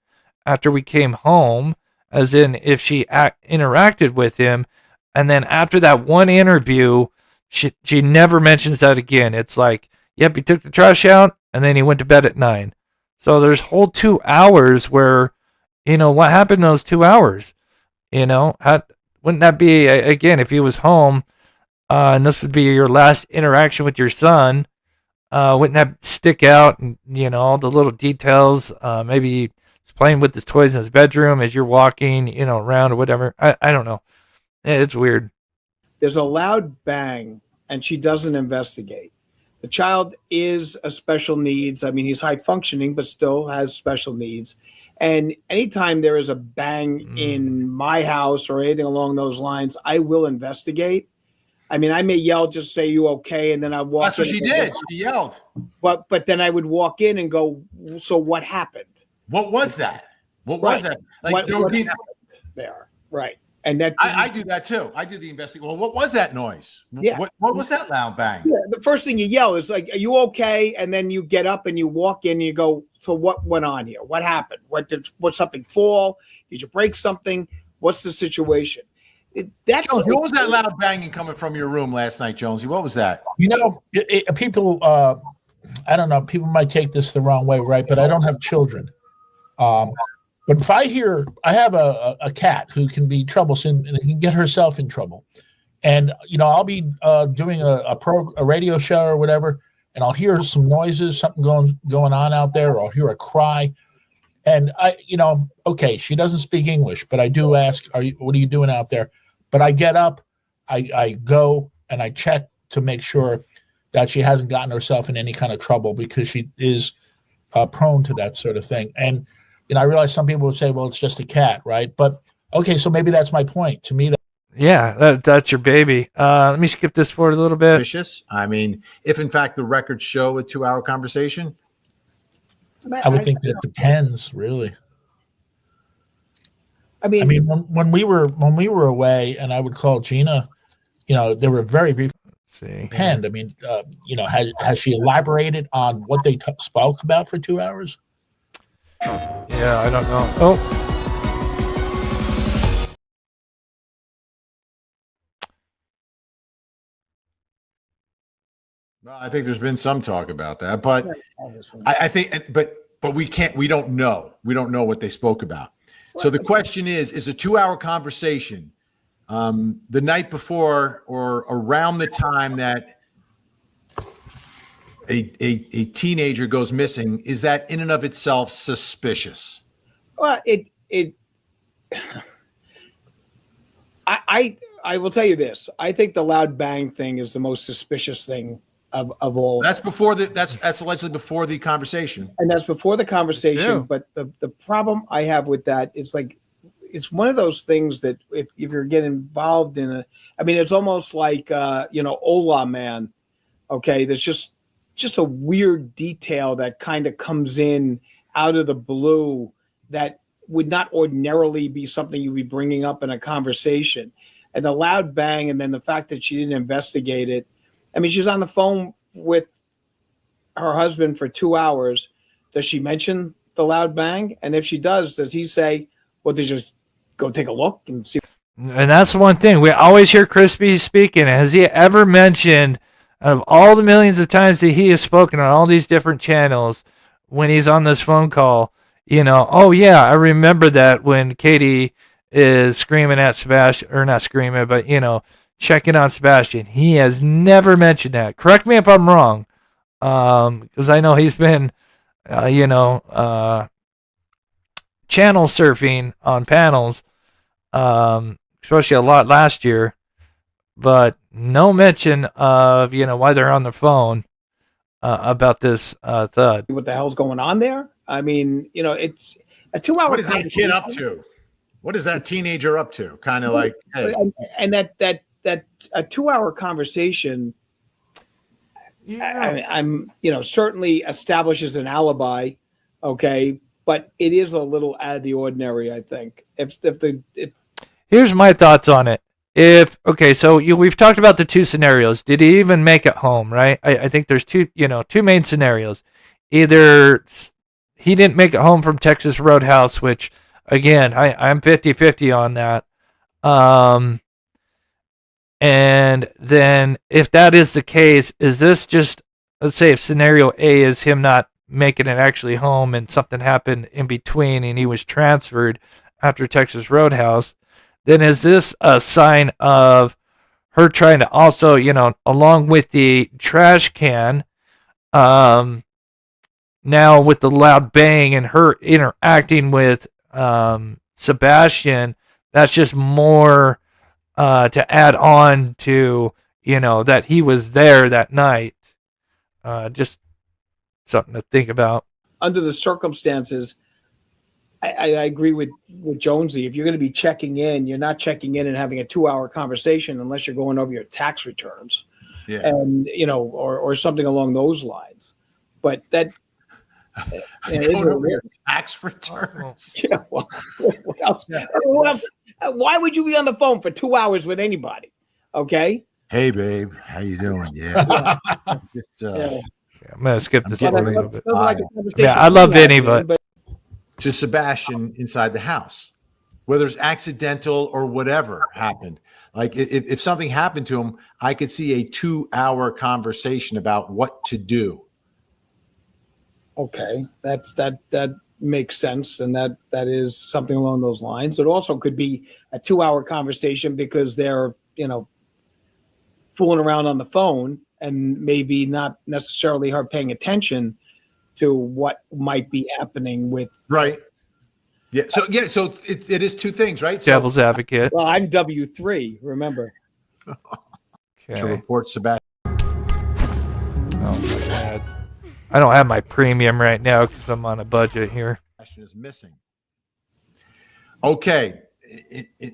after we came home, as in if she interacted with him. And then after that one interview, she never mentions that again. It's like, yep, he took the trash out and then he went to bed at 9. So there's whole 2 hours where, what happened in those 2 hours? Wouldn't that be, again, if he was home, and this would be your last interaction with your son, wouldn't that stick out? And, all the little details, maybe he's playing with his toys in his bedroom as you're walking, around or whatever. I don't know. It's weird. There's a loud bang and she doesn't investigate. The child is a special needs. I mean, he's high functioning, but still has special needs. And anytime there is a bang in my house or anything along those lines, I will investigate. I mean, I may yell, just say, you okay? And then I walk That's in. what she did. She yelled. But then I would walk in and go, so what happened? What was that? What was that? Like, what happened there? Right. And that I do that too. I do the investigation. Well, what was that noise? Yeah. What was that loud bang? Yeah, the first thing you yell is like, "Are you okay?" And then you get up and you walk in and you go, "So what went on here? What happened? What something fall? Did you break something? What's the situation?" Jones, what was that loud banging coming from your room last night, Jonesy? What was that? You know, people, I don't know, people might take this the wrong way, right? But I don't have children. But if I have a cat who can be troublesome and can get herself in trouble. And, you know, I'll be doing a radio show or whatever, and I'll hear some noises, something going on out there, or I'll hear a cry. And okay, she doesn't speak English, but I do ask, what are you doing out there? But I get up, I go and I check to make sure that she hasn't gotten herself in any kind of trouble, because she is prone to that sort of thing. And, I realize some people would say, well, it's just a cat, right? But okay, so maybe that's my point. To me, that's your baby. Let me skip this forward a little bit. Vicious. I mean, if in fact the records show a 2-hour conversation, I would think that it depends, really. I mean, when we were away, and I would call Gina, they were very brief. Depend. I mean, has she elaborated on what they spoke about for 2 hours? Yeah, I don't know. Oh. Well, I think there's been some talk about that, but I think, but we don't know. We don't know what they spoke about. So the question is a 2-hour conversation the night before or around the time that a teenager goes missing, is that in and of itself suspicious? Well, I will tell you this. I think the loud bang thing is the most suspicious thing of all. That's that's allegedly before the conversation. And that's before the conversation. But the problem I have with that is, like, it's one of those things that if you're getting involved in it's almost like Ola Man. Okay, there's just a weird detail that kind of comes in out of the blue that would not ordinarily be something you'd be bringing up in a conversation. And the loud bang, and then the fact that she didn't investigate it. I mean, she's on the phone with her husband for 2 hours. Does she mention the loud bang? And if she does he say, well, did you just go take a look and see? And that's one thing. We always hear Crispy speaking. Has he ever mentioned, out of all the millions of times that he has spoken on all these different channels, when he's on this phone call, oh yeah, I remember that when Katie is screaming at Sebastian, or not screaming, but checking on Sebastian. He has never mentioned that. Correct me if I'm wrong, because I know he's been, channel surfing on panels, especially a lot last year. But no mention of, why they're on the phone about this thud. What the hell's going on there? I mean, it's a 2-hour. What is that kid up to? What is that teenager up to? Kind of like, hey. And that a 2-hour conversation, I'm certainly establishes an alibi, okay, but it is a little out of the ordinary, I think. Here's my thoughts on it. So we've talked about the two scenarios. Did he even make it home, right? I think there's two main scenarios. Either he didn't make it home from Texas Roadhouse, which, again, I'm 50-50 on that. And then if that is the case, is this just, let's say if scenario A is him not making it actually home and something happened in between and he was transferred after Texas Roadhouse, then is this a sign of her trying to also, along with the trash can, now with the loud bang and her interacting with Sebastian, that's just more to add on to, that he was there that night. Just something to think about. Under the circumstances, I agree with Jonesy. If you're going to be checking in, you're not checking in and having a 2-hour conversation unless you're going over your tax returns, and or something along those lines. But that going over your tax returns. Yeah. Well, what else? Why would you be on the phone for 2 hours with anybody? Okay. Hey, babe, how you doing? Yeah. Just, Yeah. I'm gonna skip this getting one a ready little to bit. Feels like a Yeah, conversation I love we had, Vinny, man, but to Sebastian inside the house, whether it's accidental or whatever happened. Like if something happened to him, I could see a 2-hour conversation about what to do. okay, that makes sense, and that is something along those lines. It also could be a 2-hour conversation because they're fooling around on the phone and maybe not necessarily her paying attention to what might be happening with. Right. Yeah. So it is two things, right? devil's advocate. Well, I'm W3. Remember. To Okay. report Sebastian. Oh my God. I don't have my premium right now because I'm on a budget here. Is missing. Okay.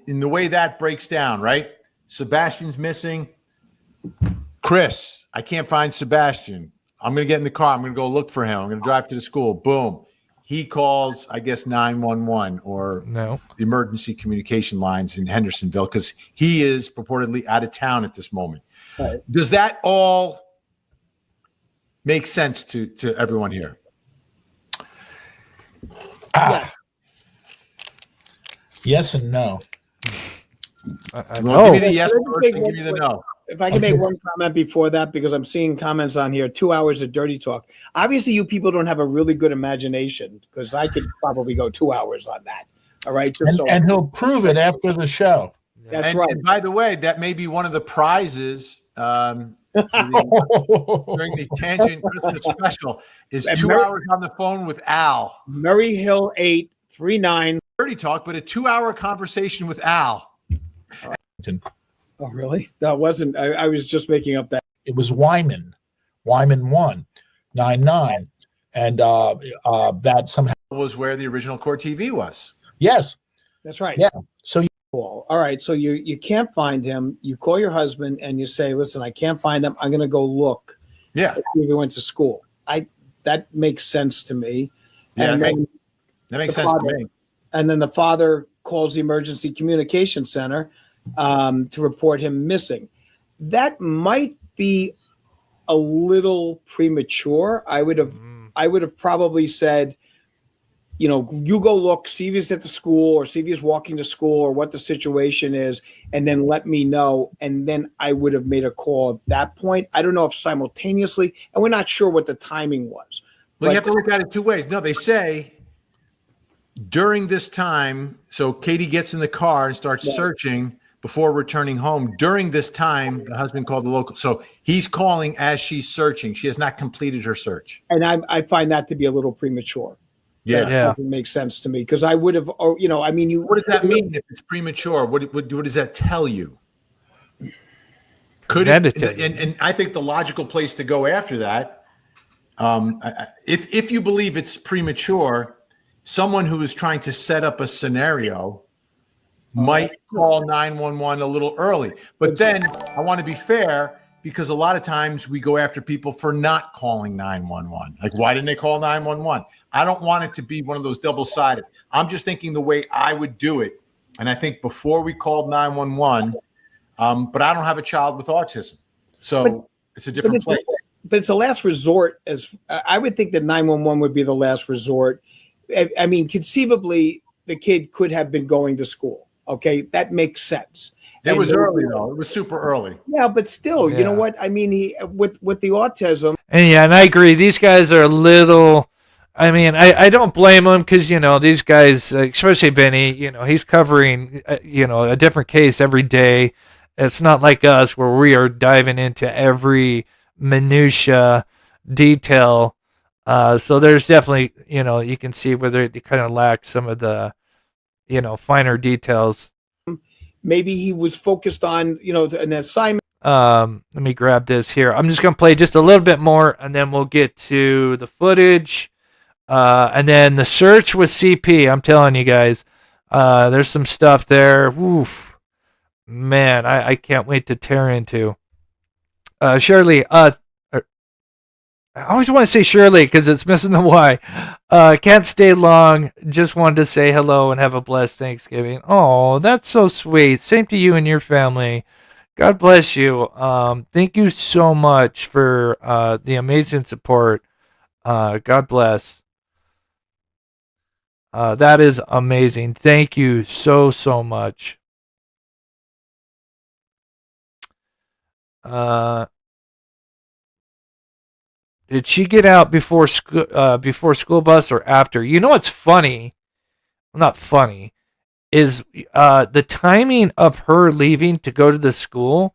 In the way that breaks down, right? Sebastian's missing. Chris, I can't find Sebastian. I'm going to get in the car. I'm going to go look for him. I'm going to drive to the school. Boom. He calls, I guess, 911 or No. the emergency communication lines in Hendersonville because he is purportedly out of town at this moment. Right. Does that all make sense to everyone here? Yes and no. Well, give me the yes first and give me the no. If I can make one comment before that, because I'm seeing comments on here, 2 hours of dirty talk. Obviously, you people don't have a really good imagination because I could probably go 2 hours on that. All right. And he'll prove it after the show. That's right. And by the way, that may be one of the prizes during the Tangent Christmas special is 2 hours on the phone with Al. Murray Hill 839. Dirty talk, but a 2-hour conversation with Al. Oh, really? That wasn't. I was just making up that. It was Wyman 199, and that somehow was where the original Core TV was. Yes, that's right. Yeah. So all right. So you can't find him. You call your husband and you say, "Listen, I can't find him. I'm going to go look." Yeah. If he went to school. That makes sense to me. Yeah, and that makes sense to me. And then the father calls the emergency communication center to report him missing. That might be a little premature. I would have probably said, you go look, see if he's at the school or see if he's walking to school or what the situation is, and then let me know. And then I would have made a call at that point. I don't know if simultaneously, and we're not sure what the timing was. Well, you have to look at it two ways. No, they say during this time, so Katie gets in the car and starts searching before returning home. During this time, the husband called the local. So he's calling as she's searching. She has not completed her search. And I find that to be a little premature. Yeah. That doesn't make sense to me because I would have, What does that mean if it's premature? What does that tell you? Could it, and I think the logical place to go after that, if you believe it's premature, someone who is trying to set up a scenario might call 911 a little early. But then I want to be fair because a lot of times we go after people for not calling 911. Like, why didn't they call 911? I don't want it to be one of those double-sided. I'm just thinking the way I would do it. And I think before we called 911, but I don't have a child with autism. So it's a different place. But it's a last resort. As I would think that 911 would be the last resort. I mean, conceivably, the kid could have been going to school. Okay, that makes sense. It was early though. It was super early. Yeah, but still, you know what? I mean, he with the autism. And I agree. These guys are a little. I mean, I don't blame them because these guys, especially Benny, he's covering a different case every day. It's not like us where we are diving into every minutia detail. So there's definitely you can see where they kind of lack some of the finer details. Maybe he was focused on an assignment. Let me grab this here. I'm just gonna play just a little bit more, and then we'll get to the footage, and then the search with CP. I'm telling you guys, there's some stuff there. Oof, man, I can't wait to tear into. Shirley, I always want to say Shirley because it's missing the Y. Can't stay long. Just wanted to say hello and have a blessed Thanksgiving. Oh, that's so sweet. Same to you and your family. God bless you. Thank you so much for the amazing support. God bless. That is amazing. Thank you so much. Did she get out before school bus or after? You know what's funny? Not funny. Is the timing of her leaving to go to the school?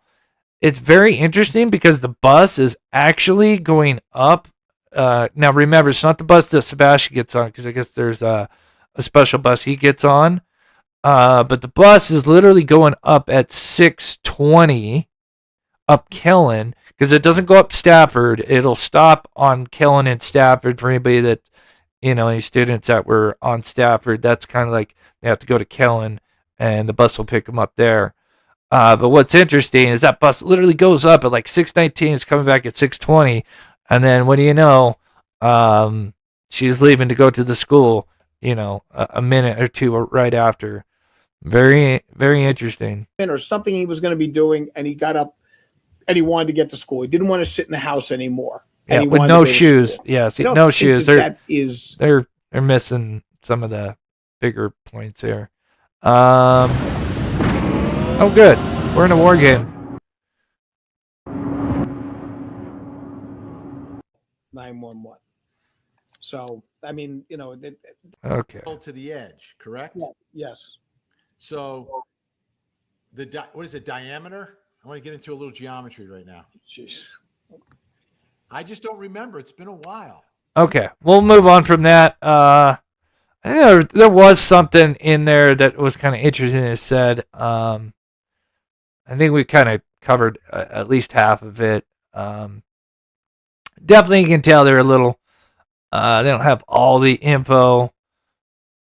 It's very interesting because the bus is actually going up. Now remember, it's not the bus that Sebastian gets on because I guess there's a special bus he gets on. But the bus is literally going up at 6:20 up Kellen because it doesn't go up Stafford. It'll stop on Kellen and Stafford for anybody that, any students that were on Stafford. That's kind of like they have to go to Kellen and the bus will pick them up there. But what's interesting is that bus literally goes up at like 6:19. It's coming back at 6:20. And then what do you know? She's leaving to go to the school, a minute or two right after. Very, very interesting. Or something he was going to be doing, and he got up and he wanted to get to school. He didn't want to sit in the house anymore. Yeah, with no shoes. Yeah, see, no shoes. They're missing some of the bigger points here. Oh, good. We're in a war game. 911. So, I mean, okay. To the edge, correct? Yeah, yes. So, what is it, diameter? I want to get into a little geometry right now. Jeez. I just don't remember. It's been a while. Okay, we'll move on from that. I think there was something in there that was kind of interesting. It said, I think we kind of covered at least half of it. Definitely, you can tell they're a little. They don't have all the info.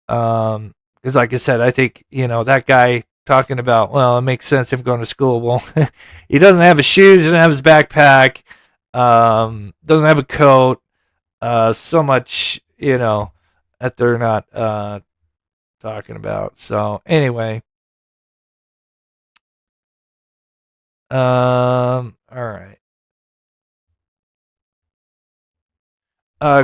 Because, like I said, I think that guy talking about, well, it makes sense him going to school. Well, he doesn't have his shoes, doesn't have his backpack, doesn't have a coat. So much, that they're not talking about. So anyway, all right.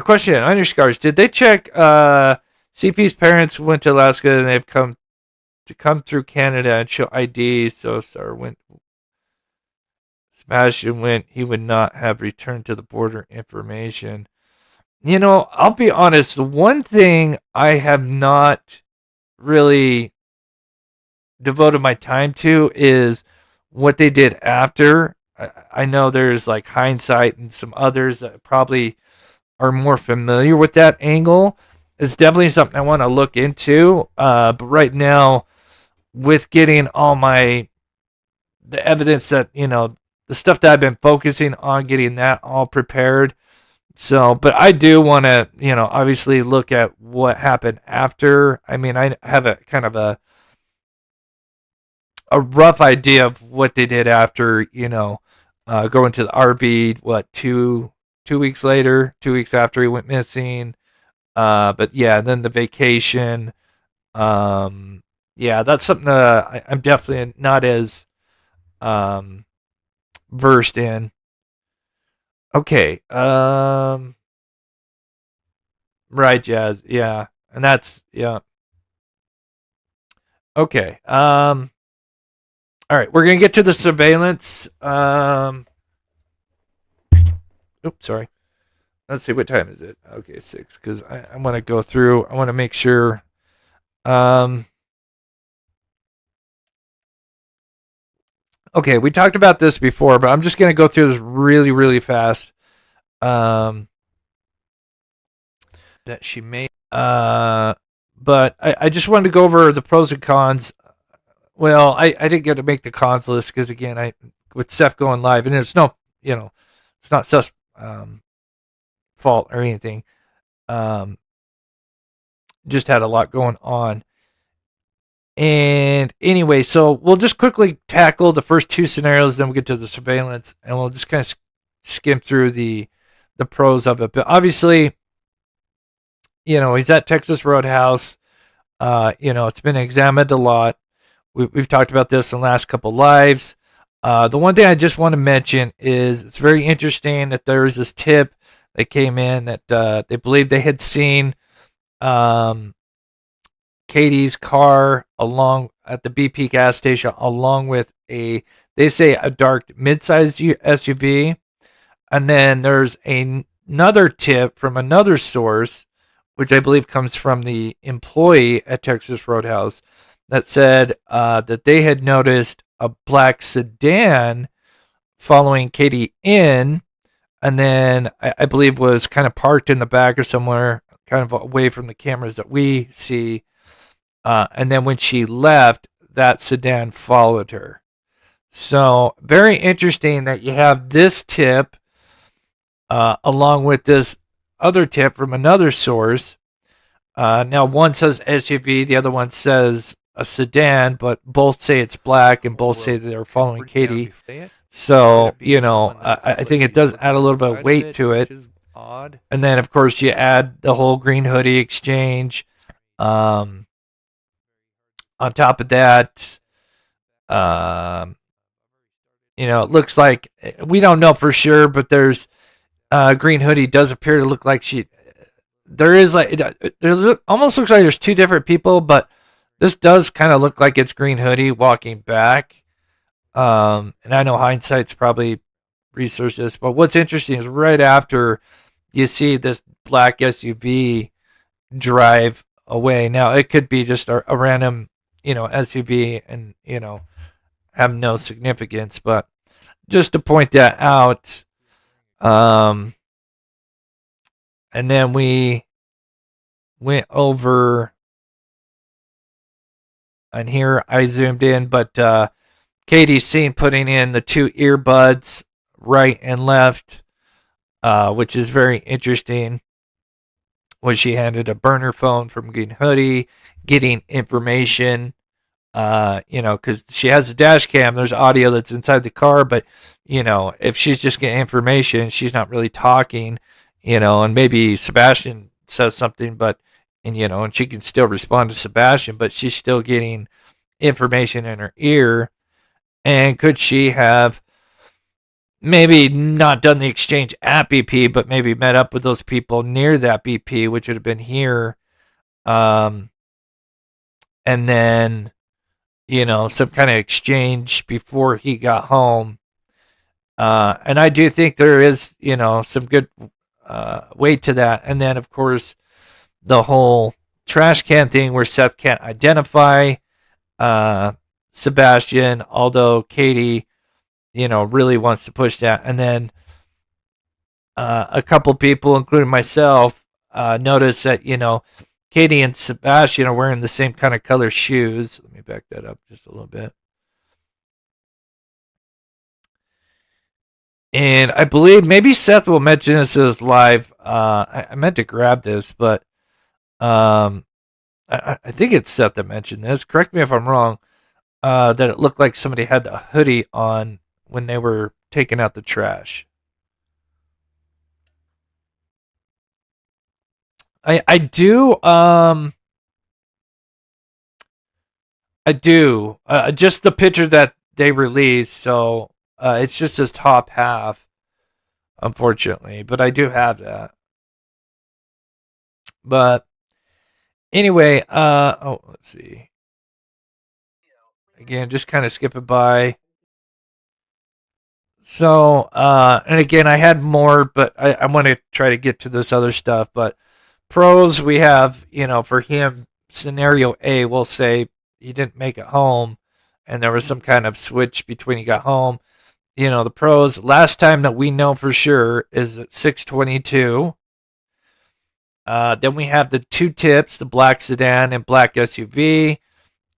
Question on your scars. Did they check? CP's parents went to Alaska and they've come through Canada and show ID. So Sebastian went, he would not have returned to the border information. I'll be honest. The one thing I have not really devoted my time to is what they did after. I know there's like hindsight and some others that probably are more familiar with that angle. It's definitely something I want to look into. But right now, with getting all the evidence that, the stuff that I've been focusing on, getting that all prepared. So, but I do want to, obviously look at what happened after. I mean, I have a kind of a rough idea of what they did after, going to the RV, 2 weeks later, 2 weeks after he went missing. But yeah, then the vacation. Yeah, that's something that I'm definitely not as versed in. Okay. Right, Jazz. Yeah. And that's, yeah. Okay. All right, we're going to get to the surveillance. Oops, sorry. Let's see, what time is it? Okay, 6, because I want to go through. I want to make sure. Okay, we talked about this before, but I'm just going to go through this really, really fast. That she made. But I just wanted to go over the pros and cons. Well, I didn't get to make the cons list because, again, with Seth going live, and it's no, it's not Seth's fault or anything. Just had a lot going on. And anyway, so we'll just quickly tackle the first two scenarios, then we'll get to the surveillance, and we'll just kind of skim through the the pros of it. But obviously, he's at Texas Roadhouse. It's been examined a lot. We've talked about this in the last couple lives. The one thing I just want to mention is it's very interesting that there's this tip that came in that they believe they had seen Katie's car along at the BP gas station, along with they say a dark mid-sized SUV. And then there's another tip from another source, which I believe comes from the employee at Texas Roadhouse, that said that they had noticed a black sedan following Katie in, and then I believe was kind of parked in the back or somewhere, kind of away from the cameras that we see. And then when she left, that sedan followed her. So very interesting that you have this tip along with this other tip from another source. Now one says SUV, the other one says a sedan, but both say it's black and both say they're following Katie. So, I think it does add a little bit of weight to it. And then, of course, you add the whole green hoodie exchange. On top of that, it looks like, we don't know for sure, but there's green hoodie does appear to look like there's almost looks like there's two different people, but this does kind of look like it's green hoodie walking back. And I know hindsight's probably researched this, but what's interesting is right after you see this black SUV drive away. Now it could be just a random, SUV and, have no significance, but just to point that out. And then we went over, and here I zoomed in, but Katie's seen putting in the two earbuds right and left, which is very interesting. Was she handed a burner phone from Green Hoodie, getting information, because she has a dash cam, there's audio that's inside the car, but, if she's just getting information, she's not really talking, and maybe Sebastian says something, but, and she can still respond to Sebastian, but she's still getting information in her ear. And could she have maybe not done the exchange at BP, but maybe met up with those people near that BP, which would have been here, and then, some kind of exchange before he got home. And I do think there is, some good weight to that. And then, of course, the whole trash can thing where Seth can't identify Sebastian, although Katie, really wants to push that. And then a couple people, including myself, notice that, Katie and Sebastian are wearing the same kind of color shoes. Let me back that up just a little bit. And I believe maybe Seth will mention this as live. I meant to grab this, but I think it's Seth that mentioned this. Correct me if I'm wrong. That it looked like somebody had a hoodie on when they were taking out the trash. I do. Just the picture that they released, so it's just this top half, unfortunately. But I do have that. But anyway, let's see. Again, just kind of skip it by. So, and again, I had more, but I want to try to get to this other stuff. But pros, we have, for him, scenario A, we'll say he didn't make it home, and there was some kind of switch between he got home. The pros, last time that we know for sure is at 6:22. Then we have the two tips, the black sedan and black SUV.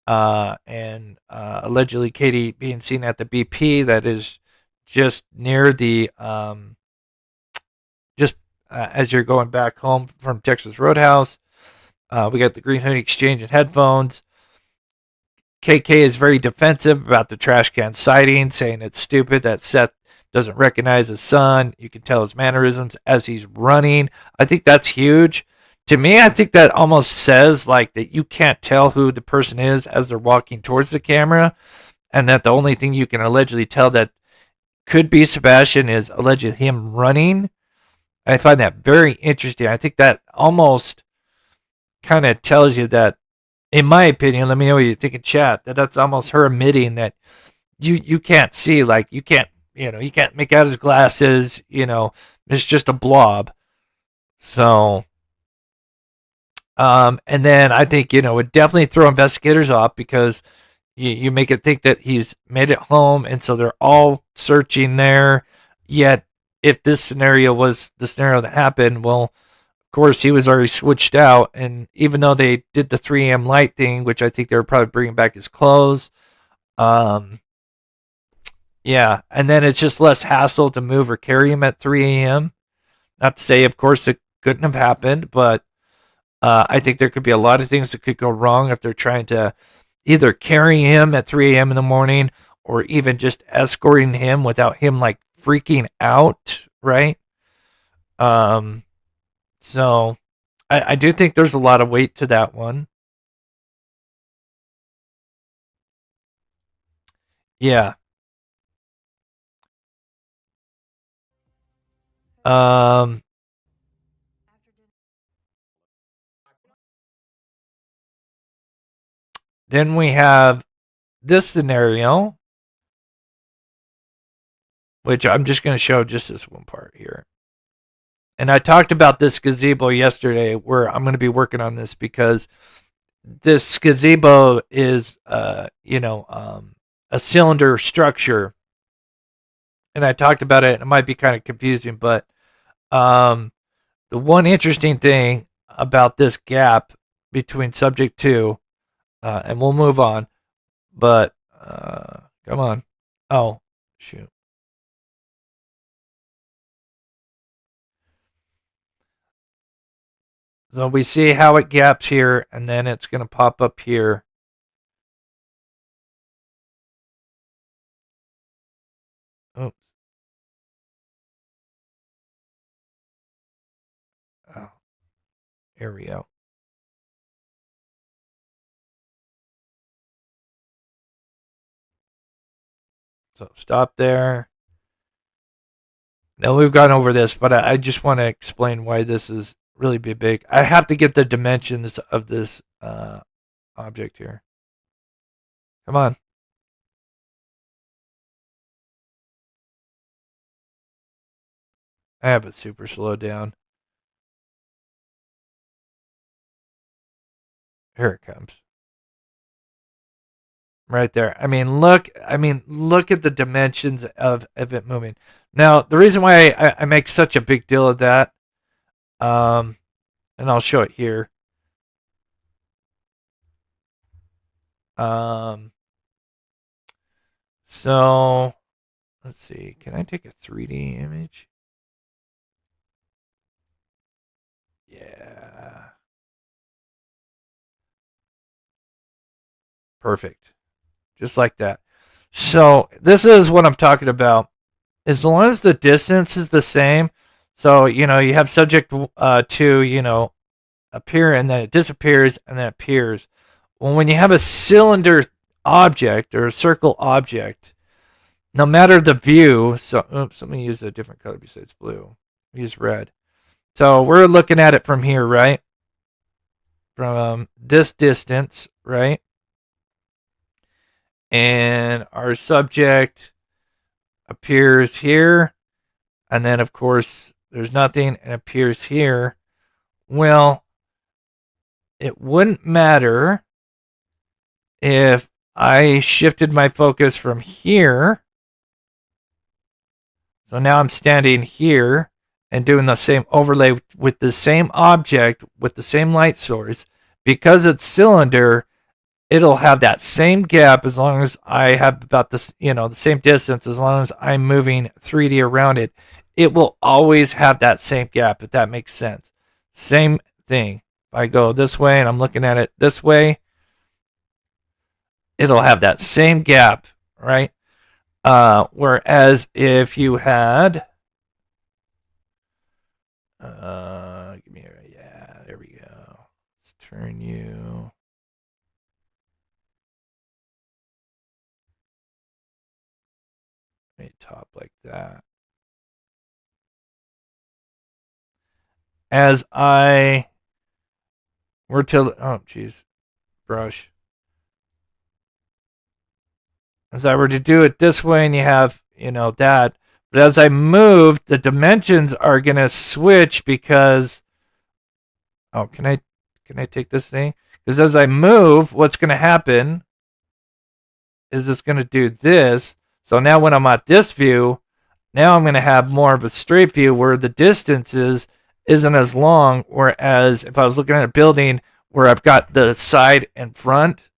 And allegedly Katie being seen at the BP that is just near the as you're going back home from Texas Roadhouse. We got the Green Hoodie exchange and headphones. KK is very defensive about the trash can sighting, saying it's stupid that Seth doesn't recognize his son. You can tell his mannerisms as he's running. I think that's huge. To me, I think that almost says like that you can't tell who the person is as they're walking towards the camera, and that the only thing you can allegedly tell that could be Sebastian is allegedly him running. I find that very interesting. I think that almost kind of tells you that, in my opinion, let me know what you think in chat, that's almost her admitting that you can't see, like you can't make out his glasses, it's just a blob. So, and then I think, it would definitely throw investigators off because you make it think that he's made it home, and so they're all searching there. Yet, if this scenario was the scenario that happened, well, of course, he was already switched out. And even though they did the 3 a.m. light thing, which I think they were probably bringing back his clothes, yeah, and then it's just less hassle to move or carry him at 3 a.m. Not to say, of course, it couldn't have happened, but I think there could be a lot of things that could go wrong if they're trying to either carry him at 3 a.m. in the morning or even just escorting him without him like freaking out, right? So I do think there's a lot of weight to that one. Yeah. Then we have this scenario, which I'm just going to show just this one part here. And I talked about this gazebo yesterday, where I'm going to be working on this because this gazebo is, a cylinder structure. And I talked about it. It might be kind of confusing, but the one interesting thing about this gap between subject 2, and we'll move on, but come on. Oh, shoot. So we see how it gaps here, and then it's going to pop up here. Oops. Oh, here we go. So stop there. Now we've gone over this, but I just want to explain why this is really big. I have to get the dimensions of this object here. Come on. I have it super slowed down. Here it comes. Right there. I mean, look at the dimensions of it moving. Now, the reason why I make such a big deal of that, and I'll show it here. So let's see. Can I take a 3D image? Yeah. Perfect. Just like that. So this is what I'm talking about. As long as the distance is the same, so you have subject 2, appear, and then it disappears, and then it appears. Well, when you have a cylinder object or a circle object, no matter the view, so oops, let me use a different color besides blue. Use red. So we're looking at it from here, right? From this distance, right? And our subject appears here, and then of course there's nothing, and appears here. Well, it wouldn't matter if I shifted my focus from here. So now I'm standing here and doing the same overlay with the same object with the same light source. Because it's cylinder, it'll have that same gap as long as I have about this, the same distance, as long as I'm moving 3D around it. It will always have that same gap, if that makes sense. Same thing. If I go this way and I'm looking at it this way, it'll have that same gap, right? Whereas if you had, give me yeah, there we go. Let's turn you. Let me top like that. As I were to, oh geez, brush. As I were to do it this way, and you have, that. But as I move, the dimensions are gonna switch because. Oh, can I take this thing? Because as I move, what's gonna happen is it's gonna do this. So now when I'm at this view, now I'm gonna have more of a straight view where the distances isn't as long. Whereas if I was looking at a building where I've got the side and front,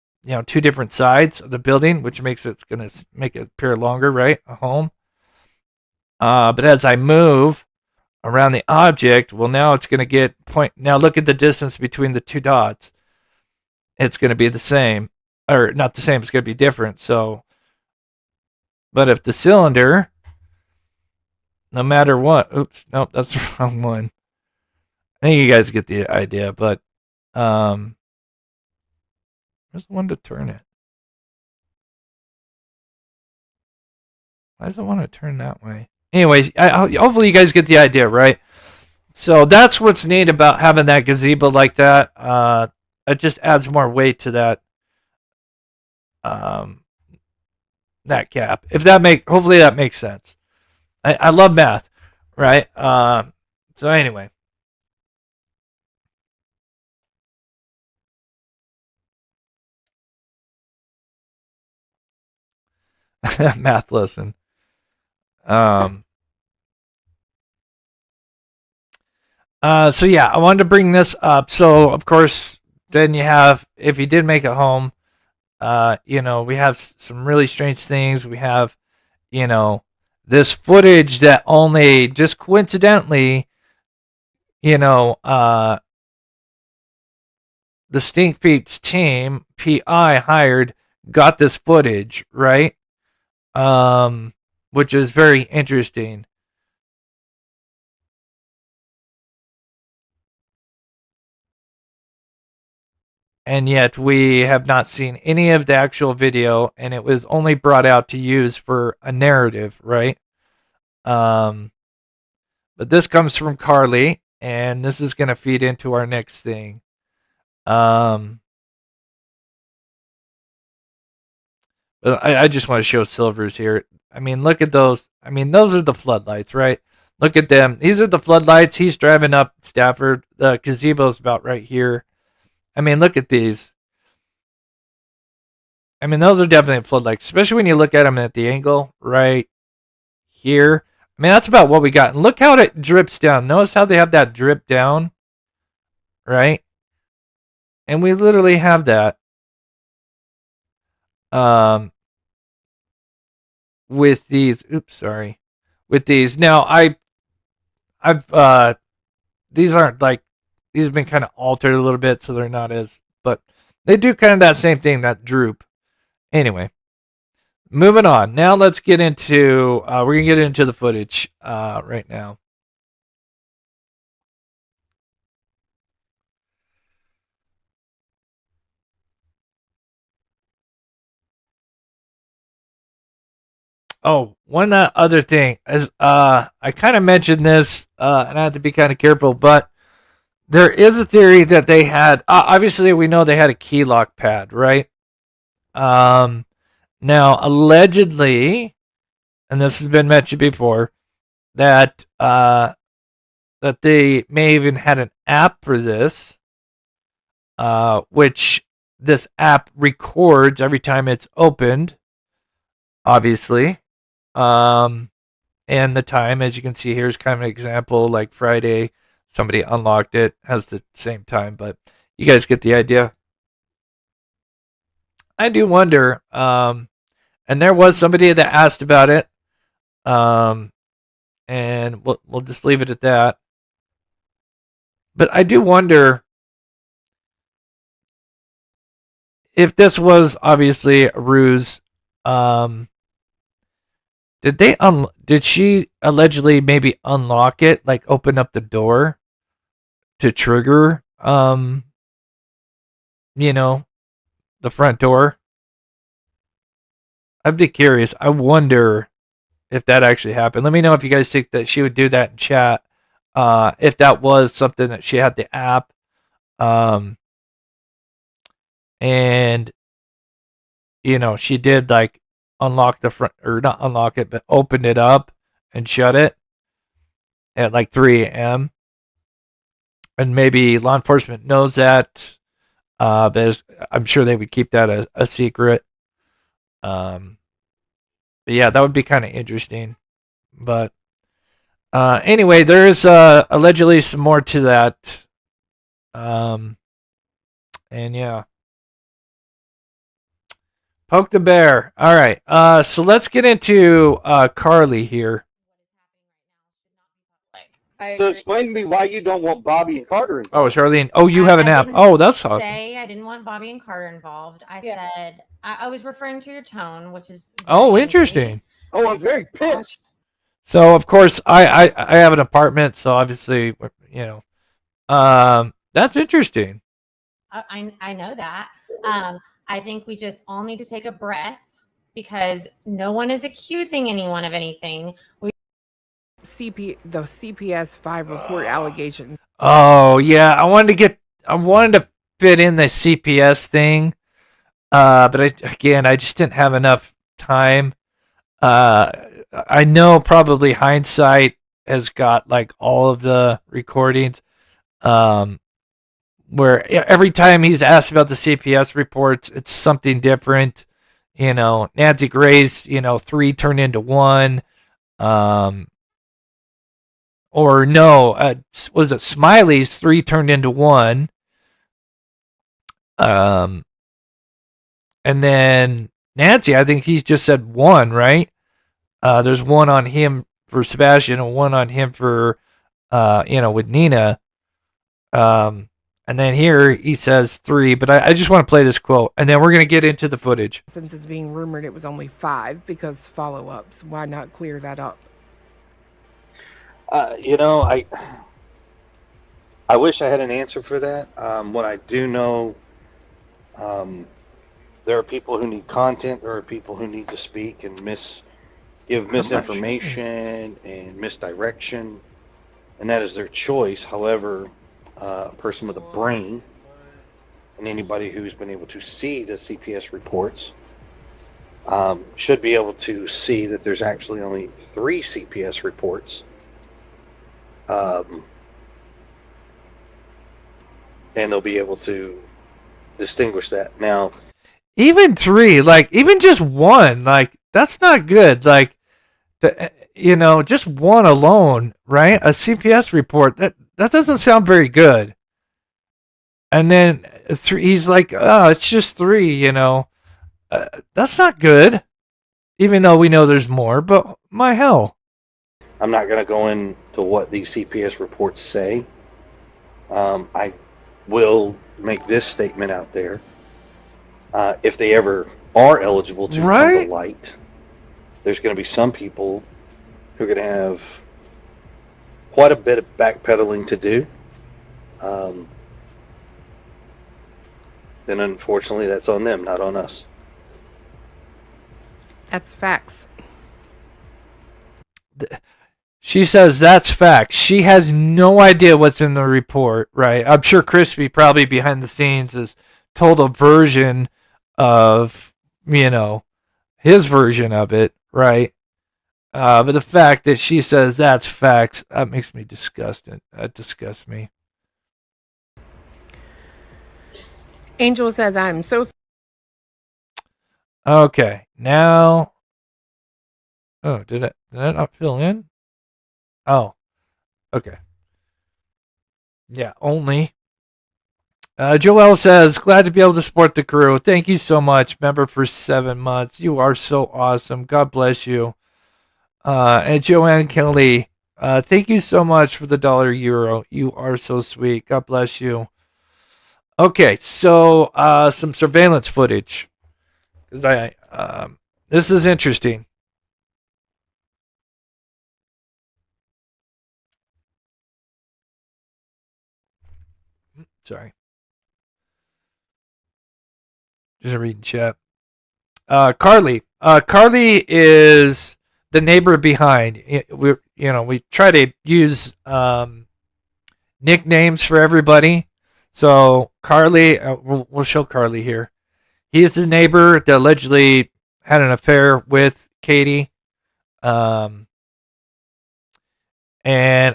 two different sides of the building, which makes it's going to make it appear longer, right? A home. But as I move around the object, well, now it's going to get point. Now look at the distance between the two dots. It's going to be the same, or not the same. It's going to be different. So, but if the cylinder, no matter what, oops, nope, that's the wrong one. I think you guys get the idea, but where's the one to turn it? Why does it want to turn that way? Anyways, hopefully you guys get the idea, right? So that's what's neat about having that gazebo like that. It just adds more weight to that that cap. Hopefully that makes sense. I love math, right? So anyway. Math lesson. So yeah, I wanted to bring this up. So of course, then you have, if you did make it home, we have some really strange things. We have, this footage that only just coincidentally, the Stink Feet's team, PI hired, got this footage, right? Which is very interesting. And yet we have not seen any of the actual video, and it was only brought out to use for a narrative, right? But this comes from Carly, and this is going to feed into our next thing. But I just want to show Silvers here. I mean, look at those. I mean, those are the floodlights, right? Look at them. These are the floodlights. He's driving up Stafford. The gazebo's about right here. I mean, look at these. I mean, those are definitely floodlights, especially when you look at them at the angle right here. I mean, that's about what we got. And look how it drips down. Notice how they have that drip down, right? And we literally have that. With these, with these. Now, these aren't like, these have been kind of altered a little bit, so they're not as, but they do kind of that same thing, that droop. Anyway, moving on. Now let's get into, we're going to get into the footage right now. Oh, one other thing is, I kind of mentioned this, and I have to be kind of careful, but there is a theory that they had. Obviously, we know they had a key lock pad, right? Now, allegedly, and this has been mentioned before, that that they may even had an app for this, which this app records every time it's opened, obviously. And the time, as you can see here, is kind of an example. Like Friday, somebody unlocked it, has the same time, but you guys get the idea. I do wonder, and there was somebody that asked about it, and we'll just leave it at that. But I do wonder if this was obviously a ruse, did she allegedly maybe unlock it, like open up the door to trigger, the front door? I'd be curious. I wonder if that actually happened. Let me know if you guys think that she would do that in chat. If that was something that she had the app, and she did like unlock the front, or not unlock it, but opened it up and shut it at like 3 a.m. And maybe law enforcement knows that, but I'm sure they would keep that a secret. But yeah, that would be kind of interesting. But anyway, there is allegedly some more to that. And yeah. Poke the bear. All right. So let's get into Carly here. So explain to me why you don't want Bobby and Carter involved. Oh, Charlene. Oh, you have an app. Oh, that's awesome. I didn't want Bobby and Carter involved. I said I was referring to your tone, which is Oh, interesting. Oh, I'm very pissed. So of course I have an apartment, so obviously that's interesting. I know that. I think we just all need to take a breath because no one is accusing anyone of anything. The CPS 5 report allegations. Oh yeah, I wanted to fit in the CPS thing, but I just didn't have enough time. I know probably hindsight has got like all of the recordings, where every time he's asked about the CPS reports, it's something different. Nancy Gray's 3 turned into 1. Or no, was it Smiley's 3 turned into 1? And then Nancy, I think he's just said 1, right? There's 1 on him for Sebastian and 1 on him for, with Nina. And then here he says 3, but I just want to play this quote, and then we're going to get into the footage. Since it's being rumored it was only 5 because follow-ups, why not clear that up? I wish I had an answer for that. What I do know, there are people who need content. There are people who need to speak and give misinformation and misdirection, and that is their choice. However, a person with a brain and anybody who's been able to see the CPS reports should be able to see that there's actually only 3 CPS reports. And they'll be able to distinguish that. Now, even 3, like even just 1, like that's not good. Like, just 1 alone, right? A CPS report that doesn't sound very good. And then 3, he's like, oh, it's just 3. That's not good. Even though we know there's more, but my hell. I'm not going to go into what these CPS reports say. I will make this statement out there. If they ever are eligible to come to light, there's going to be some people who are going to have quite a bit of backpedaling to do. Then unfortunately that's on them, not on us. That's facts. She says that's facts. She has no idea what's in the report, right? I'm sure Crispy probably behind the scenes has told a version of, his version of it, right? But the fact that she says that's facts, that makes me disgusted. That disgusts me. Angel says, I'm so... Okay, now... Oh, did it not fill in? Oh, okay. Yeah, only. Joel says, glad to be able to support the crew. Thank you so much. Member for 7 months. You are so awesome. God bless you. And Joanne Kelly, thank you so much for the $1 You are so sweet. God bless you. Okay, so some surveillance footage. Because this is interesting. Sorry. Just reading chat. Carly. Carly is the neighbor behind. We try to use nicknames for everybody. So Carly, we'll show Carly here. He is the neighbor that allegedly had an affair with Katie. And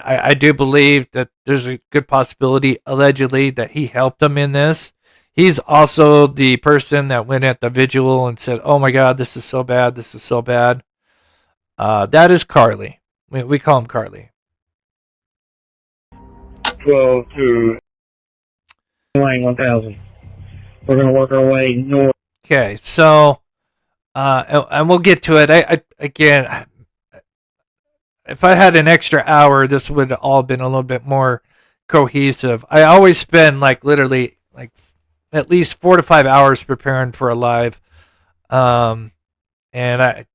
I do believe that there's a good possibility, allegedly, that he helped them in this. He's also the person that went at the vigil and said, "Oh my God, this is so bad. This is so bad." That is Carly. We call him Carly. 12 to Lane 1000. We're going to work our way north. Okay, so, and we'll get to it. Again, if I had an extra hour, this would have all been a little bit more cohesive. I always spend literally at least 4 to 5 hours preparing for a live. And I'm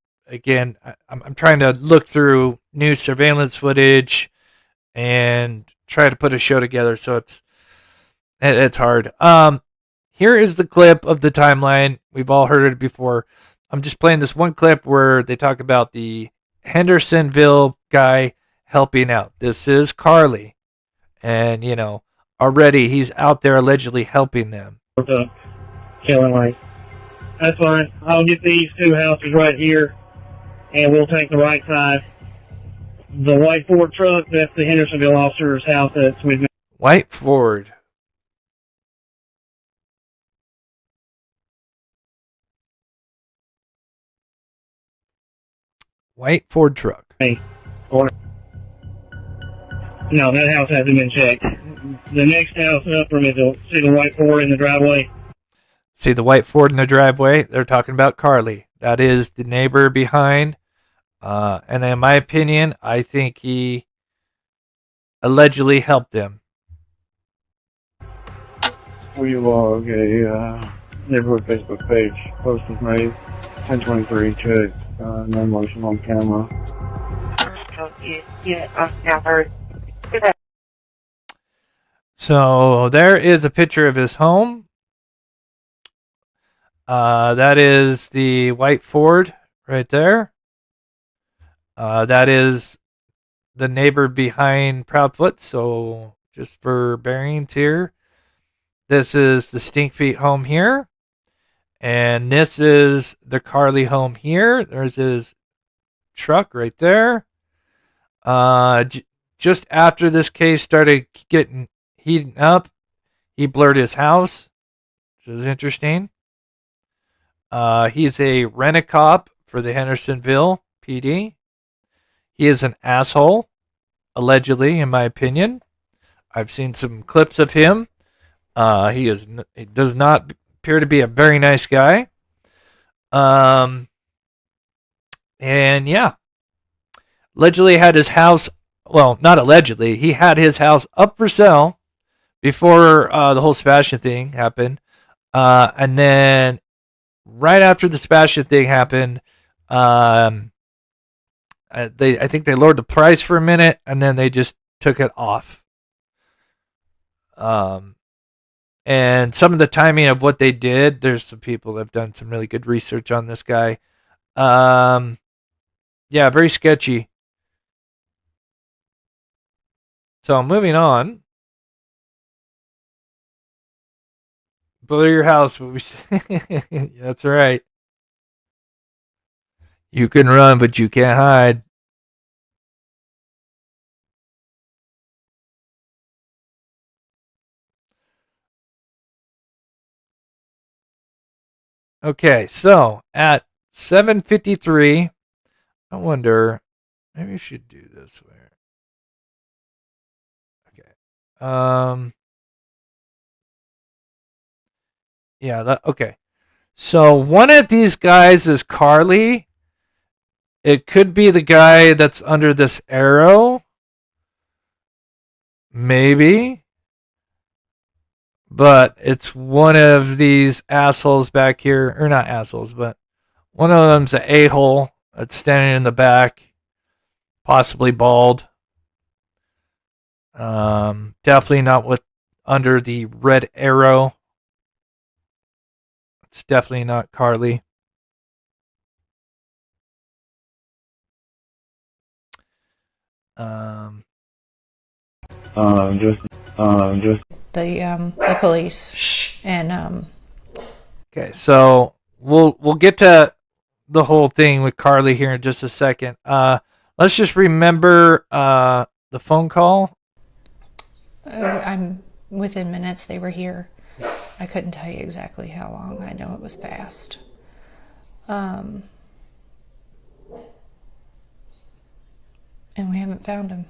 trying to look through new surveillance footage and try to put a show together. So it's hard. Here is the clip of the timeline. We've all heard it before. I'm just playing this one clip where they talk about the Hendersonville guy helping out. This is Carly. And, already he's out there allegedly helping them. Killing Lane. That's fine. I'll get these 2 houses right here, and we'll take the right side. The white Ford truck, that's the Hendersonville officer's house that's with me. White Ford. White Ford truck. Hey. No, that house hasn't been checked. The next house up from is see the white Ford in the driveway. See the white Ford in the driveway? They're talking about Carly. That is the neighbor behind. And in my opinion, I think he allegedly helped them. We log a neighborhood Facebook page. Post was made 1023. Check. No motion on camera. So there is a picture of his home. That is the white Ford right there. That is the neighbor behind Proudfoot. So just for bearings here, this is the Stinkfeet home here. And this is the Carly home here. There's his truck right there. Just after this case started getting heating up, he blurred his house, which is interesting. He's a rent-a-cop for the Hendersonville PD. He is an asshole, allegedly, in my opinion. I've seen some clips of him. He does not appear to be a very nice guy. And yeah, allegedly had his house. Well, not allegedly. He had his house up for sale before the whole Sebastian thing happened. And then right after the Sebastian thing happened, I think they lowered the price for a minute, and then they just took it off. And some of the timing of what they did, there's some people that have done some really good research on this guy. Yeah, very sketchy. So moving on. Blow your house. That's right. You can run, but you can't hide. Okay, so at 7:53, I wonder, maybe we should do this way. Okay. Yeah, okay. So one of these guys is Carly. It could be the guy that's under this arrow. Maybe. But it's one of these assholes back here. Or not assholes, but one of them's an a-hole that's standing in the back. Possibly bald. Definitely not with under the red arrow. It's definitely not Carly. Just the police and Okay, so we'll get to the whole thing with Carly here in just a second. Let's just remember the phone call. I'm within minutes they were here. I couldn't tell you exactly how long. I know it was fast. And we haven't found him.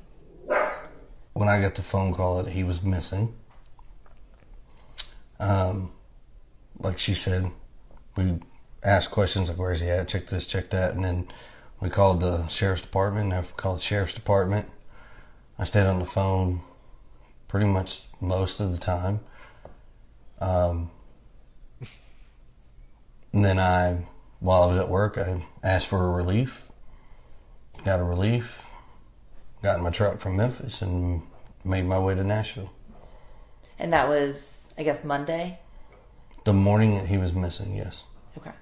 When I got the phone call that he was missing, like she said, we asked questions like, where's he at? Check this, check that. And then we called the sheriff's department. After we called the sheriff's department, I stayed on the phone pretty much most of the time. And then while I was at work, I asked for a relief, got a relief, got in my truck from Memphis and made my way to Nashville. And that was, I guess, Monday? The morning that he was missing, yes. Okay.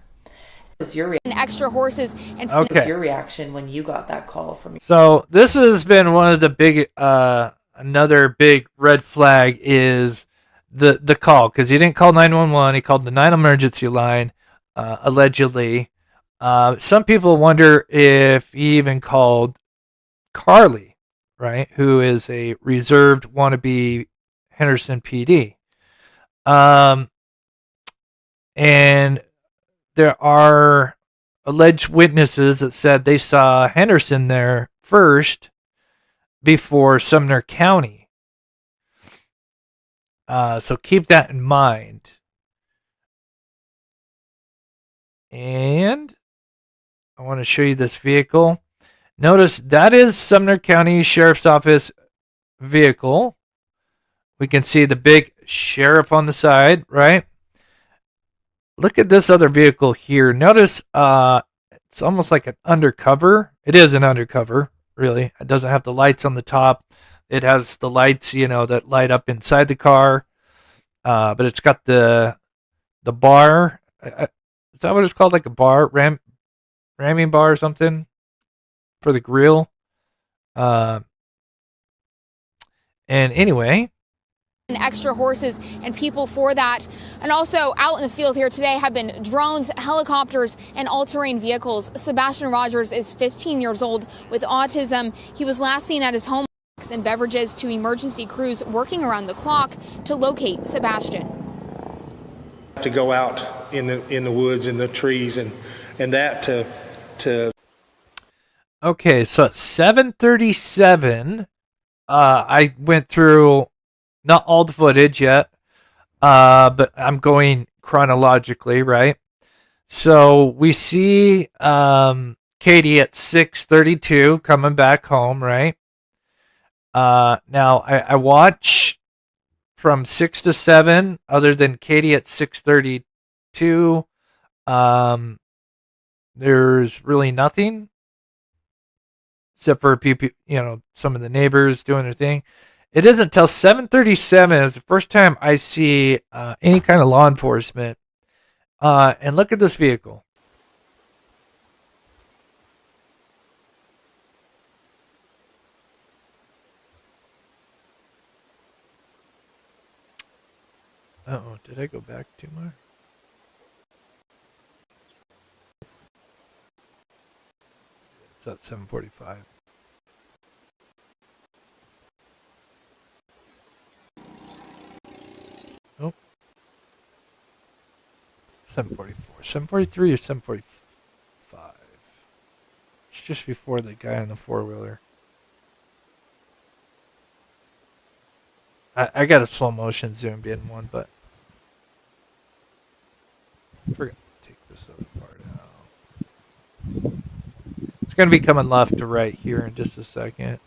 Was your extra horses and Okay. What was your reaction when you got that call from? So this has been one of the big, another big red flag is the call, because he didn't call 911. He called the 9 emergency line, allegedly. Some people wonder if he even called Carly, right, who is a reserved wannabe Henderson PD. And there are alleged witnesses that said they saw Henderson there first before Sumner County. So keep that in mind. And I want to show you this vehicle. Notice that is Sumner County Sheriff's Office vehicle. We can see the big sheriff on the side, right? Look at this other vehicle here. Notice it's almost like an undercover. It is an undercover, really. It doesn't have the lights on the top. It has the lights, that light up inside the car. But it's got the bar. Is that what it's called? Like a bar? Ramming bar or something? For the grill. And anyway, extra horses and people for that. And also out in the field here today have been drones, helicopters, and all-terrain vehicles. Sebastian Rogers is 15 years old with autism. He was last seen at his home and beverages to emergency crews working around the clock to locate Sebastian. To go out in the woods and the trees and that to Okay, so at 7:37, I went through not all the footage yet, but I'm going chronologically, right? So we see Katie at 6:32 coming back home, right? Now I watch from 6 to 7, other than Katie at 6:32. There's really nothing except for people, some of the neighbors doing their thing. It isn't until 7:37 is the first time I see any kind of law enforcement. And look at this vehicle. Uh-oh, did I go back too much? It's at 7:45. Nope. 7:44. 7:43 or 7:45. It's just before the guy on the four-wheeler. I got a slow motion zoomed in one, but I forgot to take this other part out. It's going to be coming left to right here in just a second.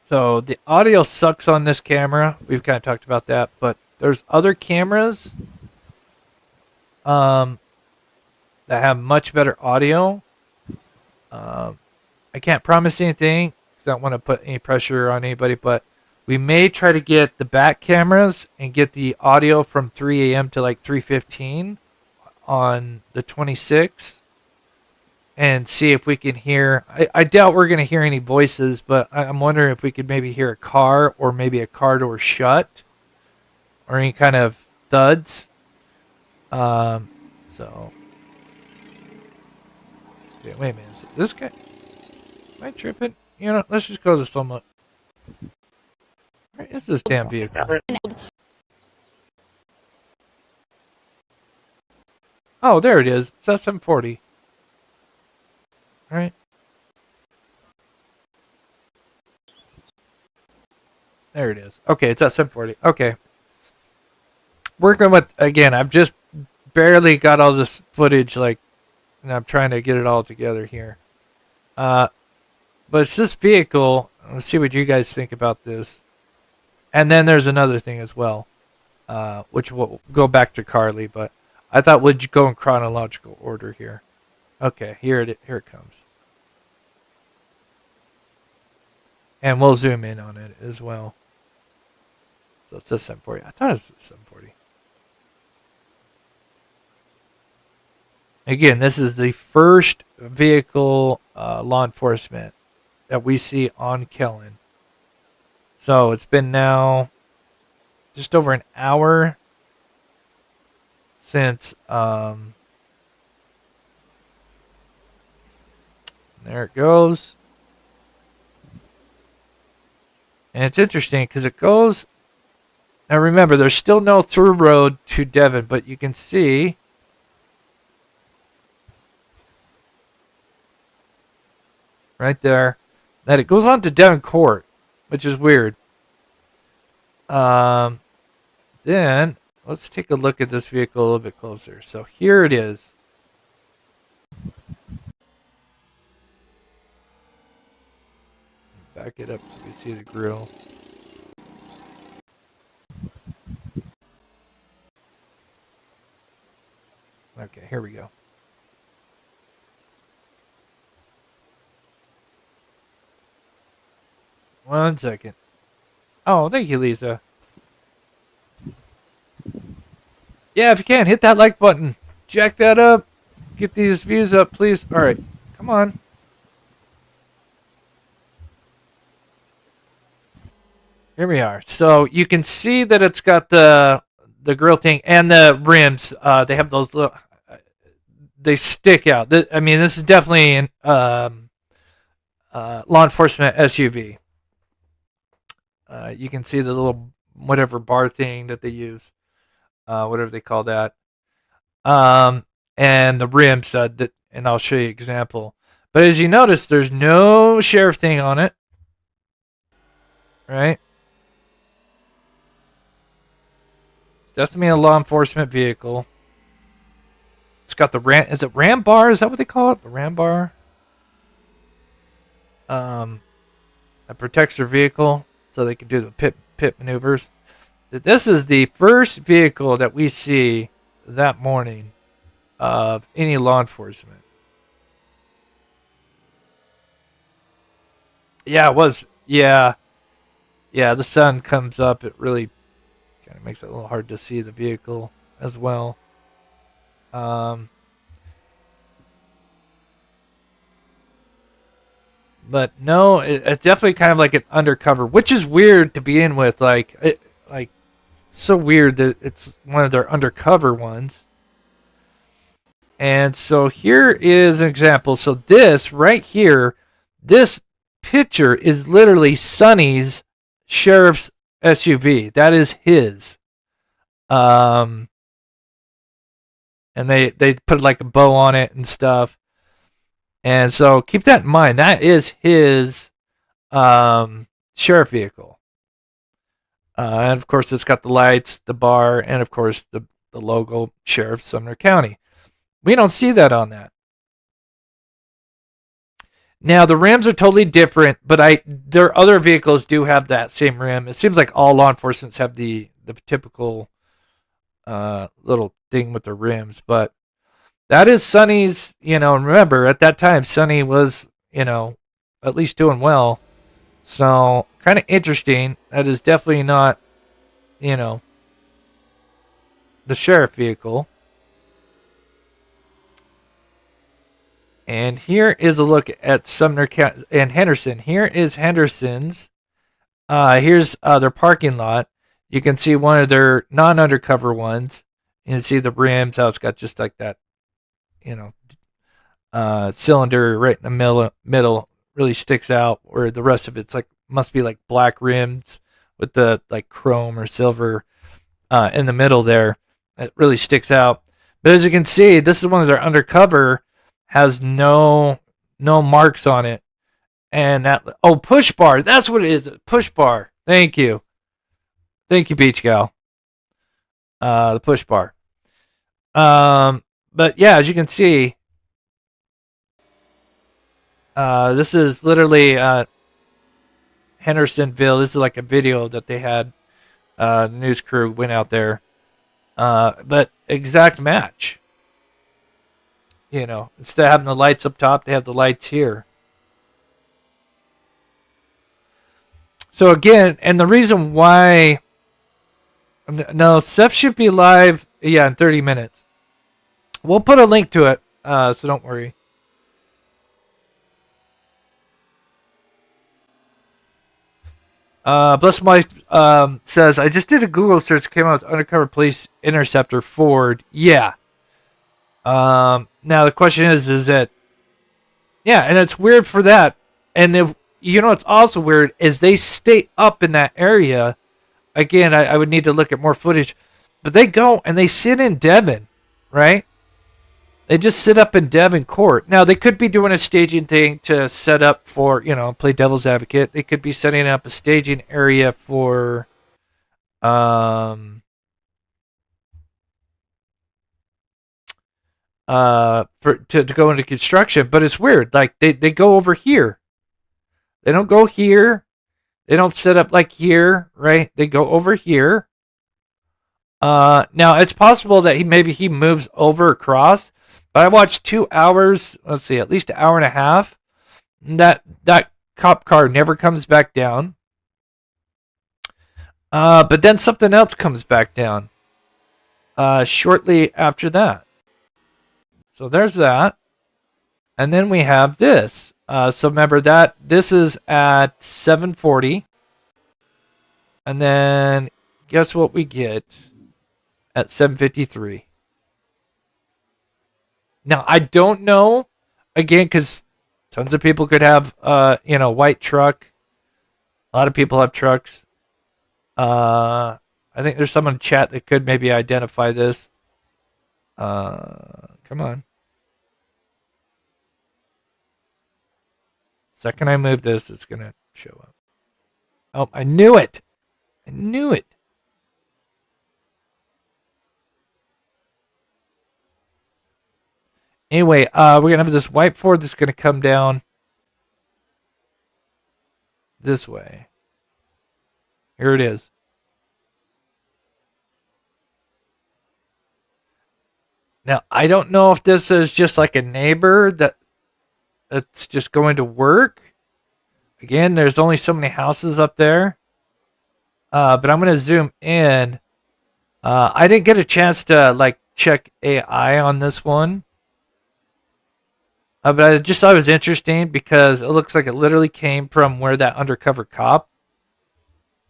So the audio sucks on this camera. We've kind of talked about that, but there's other cameras that have much better audio. I can't promise anything because I don't want to put any pressure on anybody, but we may try to get the back cameras and get the audio from 3 a.m. to like 3:15 on the 26th and see if we can hear. I doubt we're going to hear any voices, but I'm wondering if we could maybe hear a car or maybe a car door shut or any kind of thuds. So, okay, wait a minute. Is this guy? Am I tripping? You know, let's just go to Soma. Where is this damn vehicle? Oh, there it is. It's SM40. All right. There it is. Okay, it's SM40. Okay. Working with, again, I've just barely got all this footage, like, and I'm trying to get it all together here. But it's this vehicle. Let's see what you guys think about this. And then there's another thing as well, which will go back to Carly, but I thought we'd go in chronological order here. Okay, here it comes. And we'll zoom in on it as well. So it's this SM40. I thought it was this SM40. Again, this is the first vehicle law enforcement that we see on Kellen. So it's been now just over an hour since there it goes. And it's interesting because it goes. Now remember, there's still no through road to Devon, but you can see right there that it goes on to Devon Court, which is weird. Then let's take a look at this vehicle a little bit closer. So here it is. Back it up so we see the grill. Okay, here we go. One second. Oh, thank you, Lisa. Yeah, if you can, hit that like button. Jack that up. Get these views up, please. All right, come on. Here we are. So you can see that it's got the grill thing and the rims. They have those little. They stick out. I mean, this is definitely an law enforcement SUV. You can see the little whatever bar thing that they use, whatever they call that, and the rims. And I'll show you an example. But as you notice, there's no sheriff thing on it, right? It's definitely a law enforcement vehicle. It's got the ram. Is it ram bar? Is that what they call it? The ram bar. That protects their vehicle so they can do the pit maneuvers. This is the first vehicle that we see that morning of any law enforcement. Yeah, it was. Yeah, the sun comes up. It really kind of makes it a little hard to see the vehicle as well. But no, it's definitely kind of like an undercover, which is weird to begin with. Like so weird that it's one of their undercover ones. And so here is an example. So this right here, this picture is literally Sonny's sheriff's SUV. That is his. And they put like a bow on it and stuff. And so keep that in mind. That is his sheriff vehicle. And of course, it's got the lights, the bar, and of course, the logo, Sheriff Sumner County. We don't see that on that. Now, the rims are totally different, but their other vehicles do have that same rim. It seems like all law enforcements have the typical little thing with the rims. But that is Sonny's, and remember at that time, Sonny was, at least doing well. So kind of interesting. That is definitely not, the sheriff vehicle. And here is a look at Sumner County and Henderson. Here is Henderson's. Here's their parking lot. You can see one of their non-undercover ones. You can see the rims, how it's got just like that, cylinder right in the middle really sticks out, where the rest of it's like must be like black rims with the like chrome or silver in the middle there. It really sticks out. But as you can see, this is one of their undercover, has no marks on it. And that push bar, that's what it is. Push bar. Thank you, Beach Gal. The push bar. But yeah, as you can see, this is literally Hendersonville. This is like a video that they had. The news crew went out there. But exact match. Instead of having the lights up top, they have the lights here. So again, and the reason why... No, Seth should be live, in 30 minutes. We'll put a link to it, so don't worry. Bless My says, I just did a Google search, came out with Undercover Police Interceptor Ford. Yeah. Now the question is it... Yeah, and it's weird for that. And if what's also weird is they stay up in that area. Again, I would need to look at more footage. But they go and they sit in Devon, right? They just sit up in Devon court. Now, they could be doing a staging thing to set up for, play devil's advocate. They could be setting up a staging area for, to go into construction. But it's weird. Like, they go over here. They don't go here. They don't set up like here, right? They go over here. Now, it's possible that he moves over across. But I watched 2 hours, let's see, at least an hour and a half. That cop car never comes back down. But then something else comes back down shortly after that. So there's that. And then we have this. So remember that this is at 7:40. And then guess what we get at 7:53. Now, I don't know, again, because tons of people could have, white truck. A lot of people have trucks. I think there's someone in chat that could maybe identify this. Come on. Second I move this, it's going to show up. Oh, I knew it. I knew it. Anyway, we're going to have this white Ford that's going to come down this way. Here it is. Now, I don't know if this is just like a neighbor that's just going to work. Again, there's only so many houses up there. But I'm going to zoom in. I didn't get a chance to check AI on this one. But I just thought it was interesting because it looks like it literally came from where that undercover cop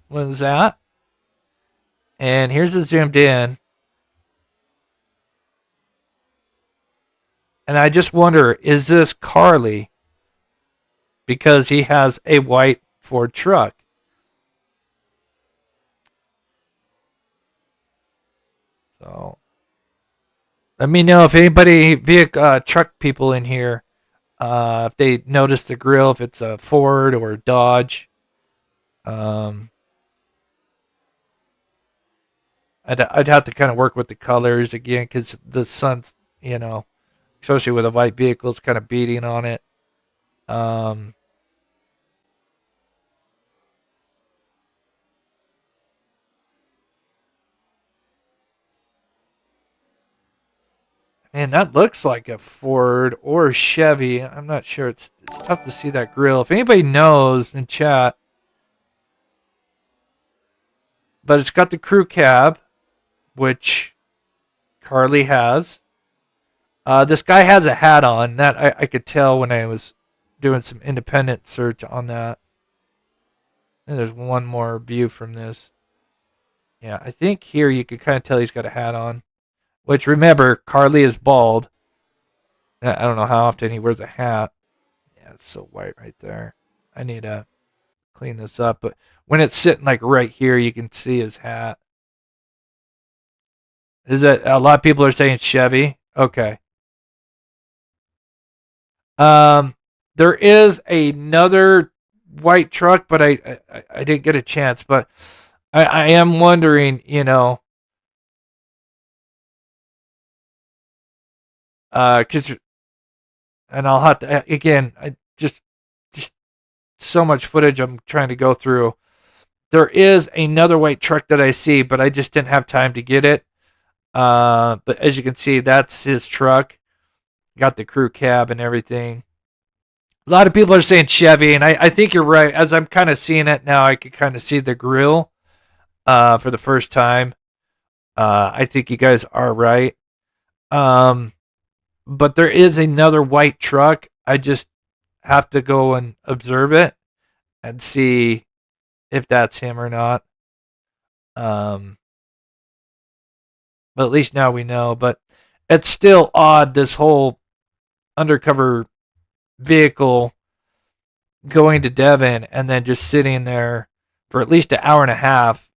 was at. And here's it zoomed in. And I just wonder, is this Carly? Because he has a white Ford truck. So let me know if anybody, truck people in here, if they notice the grill, if it's a Ford or a Dodge. I'd have to kind of work with the colors again because the sun's, especially with a white vehicle, it's kind of beating on it. Man, that looks like a Ford or Chevy. I'm not sure. It's tough to see that grill. If anybody knows in chat. But it's got the crew cab, which Carly has. This guy has a hat on. That I could tell when I was doing some independent search on that. And there's one more view from this. Yeah, I think here you could kind of tell he's got a hat on. Which, remember, Carly is bald. I don't know how often he wears a hat. Yeah, it's so white right there. I need to clean this up. But when it's sitting like right here, you can see his hat. Is it a lot of people are saying Chevy? Okay. There is another white truck, but I didn't get a chance. But I am wondering, because, and I'll have to again. I just so much footage I'm trying to go through. There is another white truck that I see, but I just didn't have time to get it. But as you can see, that's his truck. Got the crew cab and everything. A lot of people are saying Chevy, and I think you're right. As I'm kind of seeing it now, I can kind of see the grill for the first time. I think you guys are right. But there is another white truck. I just have to go and observe it and see if that's him or not. But at least now we know. But it's still odd, this whole undercover vehicle going to Devon and then just sitting there for at least an hour and a half.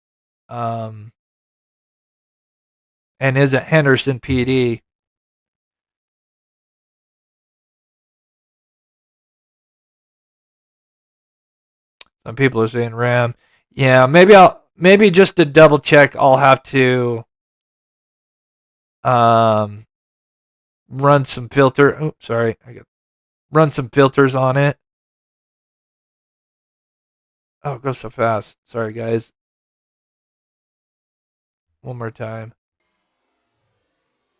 And is it Henderson PD? Some people are saying Ram. Yeah, maybe just to double check, I'll have to run some filter. Oh, sorry, run some filters on it. Oh, it goes so fast. Sorry, guys. One more time.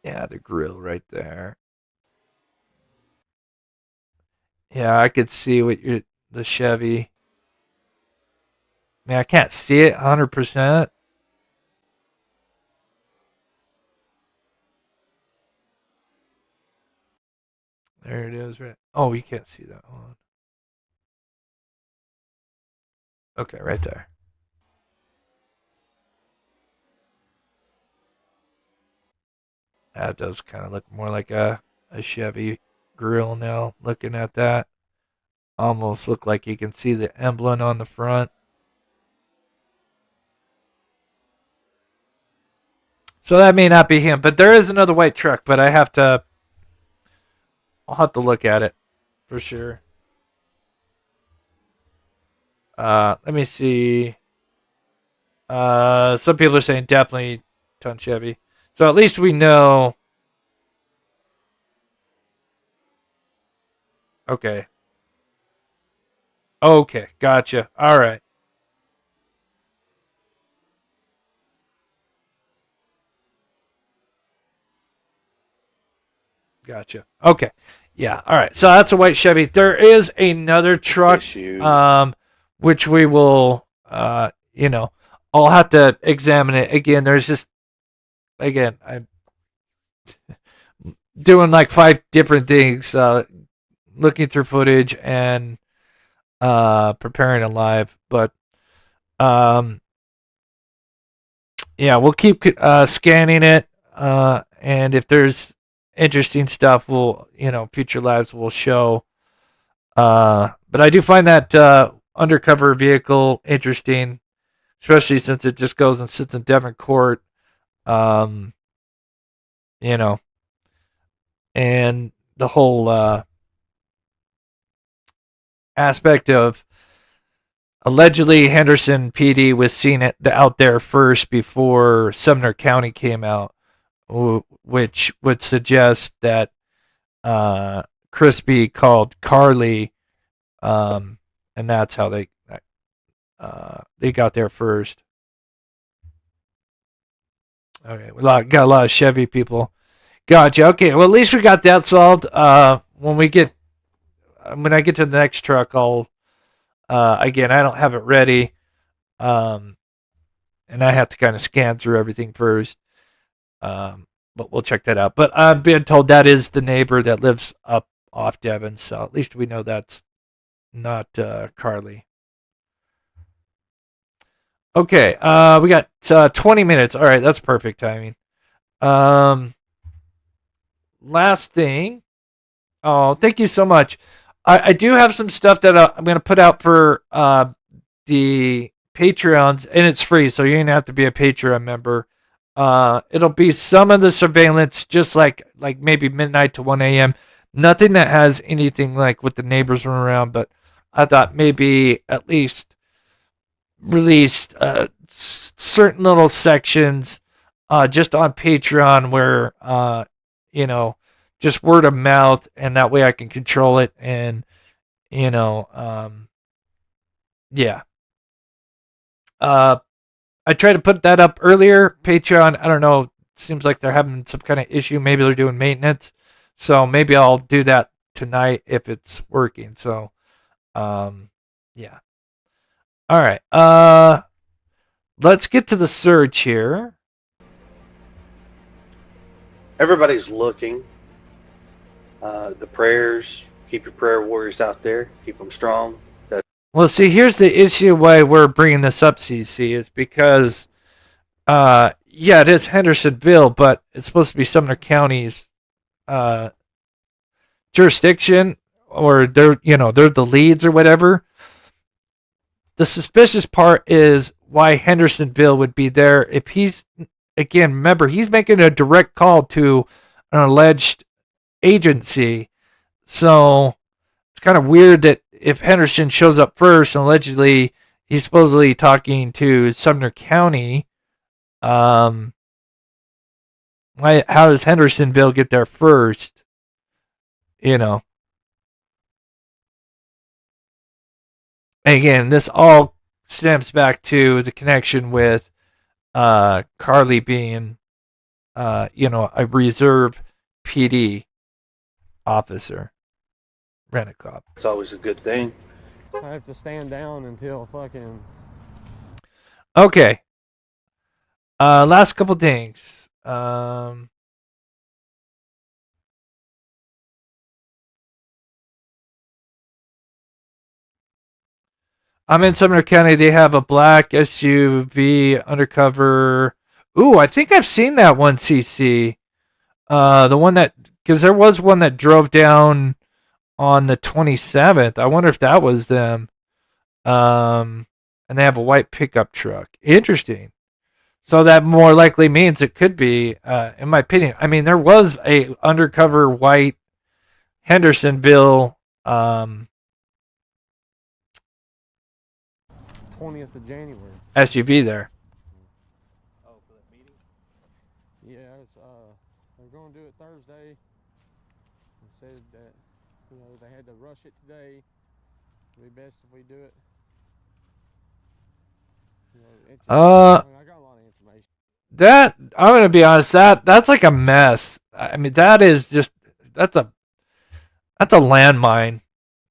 Yeah, the grill right there. Yeah, I could see the Chevy. Man, I can't see it 100%. There it is, right? Oh, you can't see that one. Okay, right there. That does kind of look more like a Chevy grill now, looking at that. Almost look like you can see the emblem on the front. So that may not be him, but there is another white truck, but I'll have to look at it for sure. Let me see. Some people are saying definitely ton Chevy. So at least we know. Okay. Okay, gotcha. All right. Gotcha. Okay. Yeah. All right. So that's a white Chevy. There is another truck, which we will, I'll have to examine it again. There's just, again, I'm doing like 5 different things, looking through footage and preparing a live. But yeah, we'll keep scanning it, and if there's interesting stuff, we'll, future lives will show. But I do find that undercover vehicle interesting, especially since it just goes and sits in Devon court. And the whole aspect of allegedly Henderson PD was seen out there first before Sumner County came out, which would suggest that Crispy called Carly, and that's how they got there first. Okay, got a lot of Chevy people. Gotcha. Okay. Well, at least we got that solved. When I get to the next truck, I'll again, I don't have it ready. And I have to kind of scan through everything first. But we'll check that out. But I'm being told that is the neighbor that lives up off Devon, so at least we know that's not Carly. Okay, we got 20 minutes. All right, that's perfect timing. Last thing. Oh, thank you so much. I do have some stuff that I'm going to put out for the Patreons, and it's free, so you don't have to be a Patreon member. It'll be some of the surveillance, just like maybe midnight to 1 a.m. Nothing that has anything like with the neighbors running around, but I thought maybe at least released certain little sections just on Patreon where just word of mouth, and that way I can control it, and yeah. I tried to put that up earlier. Patreon, I don't know, seems like they're having some kind of issue. Maybe they're doing maintenance, so maybe I'll do that tonight if it's working. So yeah. All right. Let's get to the search here. Everybody's looking. The prayers, keep your prayer warriors out there. Keep them strong. Well, see, here's the issue why we're bringing this up, CC, is because, yeah, it is Hendersonville, but it's supposed to be Sumner County's jurisdiction, or they're the leads or whatever. The suspicious part is why Hendersonville would be there if he's, again, remember, he's making a direct call to an alleged agency. So it's kind of weird that if Henderson shows up first and allegedly he's supposedly talking to Sumner County, how does Hendersonville get there first? Again, this all stems back to the connection with Carly being, a reserve PD officer, rent-a-cop. It's always a good thing. I have to stand down until fucking. Okay. Last couple things. I'm in Sumner County. They have a black SUV undercover. Ooh, I think I've seen that one, CC. The one that, because there was one that drove down on the 27th. I wonder if that was them. And they have a white pickup truck. Interesting. So that more likely means it could be, in my opinion. I mean, there was a undercover white Hendersonville 20th of January. SUV there. Oh, for that meeting? Yeah, they're going to do it Thursday. They said that, they had to rush it today. It'd be best if we do it. I got a lot of information. That, I'm going to be honest, that's like a mess. I mean, that's a landmine.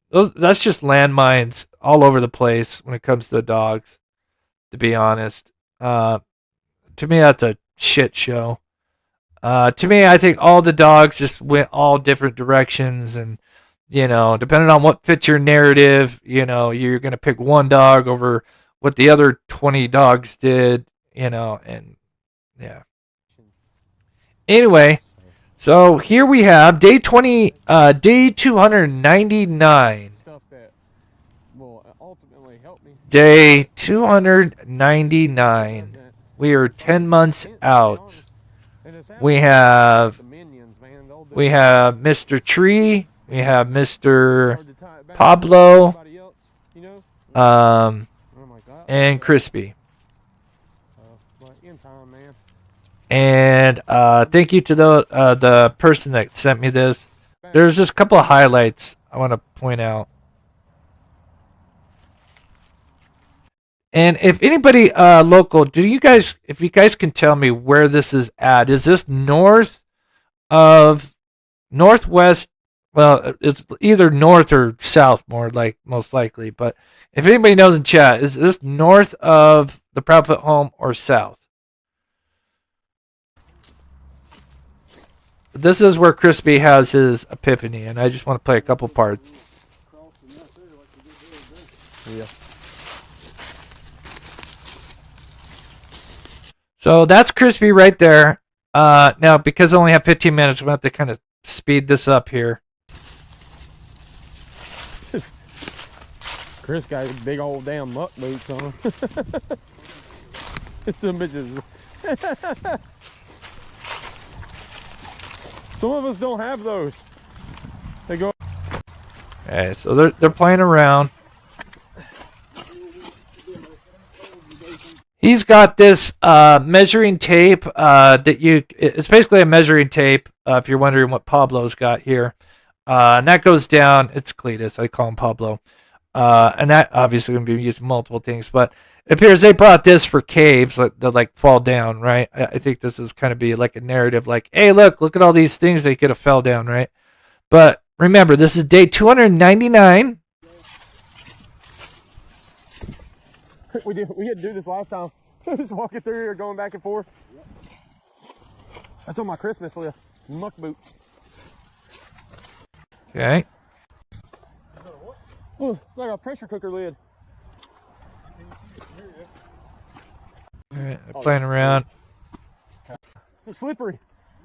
That's just landmines all over the place when it comes to the dogs, to be honest. To me, that's a shit show. To me, I think all the dogs just went all different directions, and, depending on what fits your narrative, you're going to pick one dog over what the other 20 dogs did, and yeah. Anyway, so here we have day 299. Stuff that will ultimately help me. Day 299. We are 10 months out. We have Mr. Tree. We have Mr. Pablo. And Crispy. And thank you to the person that sent me this. There's just a couple of highlights I want to point out. And if anybody local, if you guys can tell me where this is at, is this north of northwest. Well, it's either north or south, most likely. But if anybody knows in chat, is this north of the Proudfoot home or south? This is where Crispy has his epiphany, and I just want to play a couple parts. Yeah. So that's Crispy right there. Now, because I only have 15 minutes, we have to kind of speed this up here. Chris got big old damn muck boots on. Some bitches. Some of us don't have those. They go. Okay, so they're playing around. He's got this measuring tape it's basically a measuring tape, if you're wondering what Pablo's got here. And that goes down, it's Cletus, I call him Pablo. And that obviously going to be used in multiple things, but it appears they brought this for caves that fall down, right? I think this is kind of be like a narrative, like, hey, look at all these things that could have fell down, right? But remember, this is day 299. We had to do this last time. Just walking through here, going back and forth. That's on my Christmas list. Muck boots. Okay. Oh, it's like a pressure cooker lid. All right, they're playing around. It's slippery.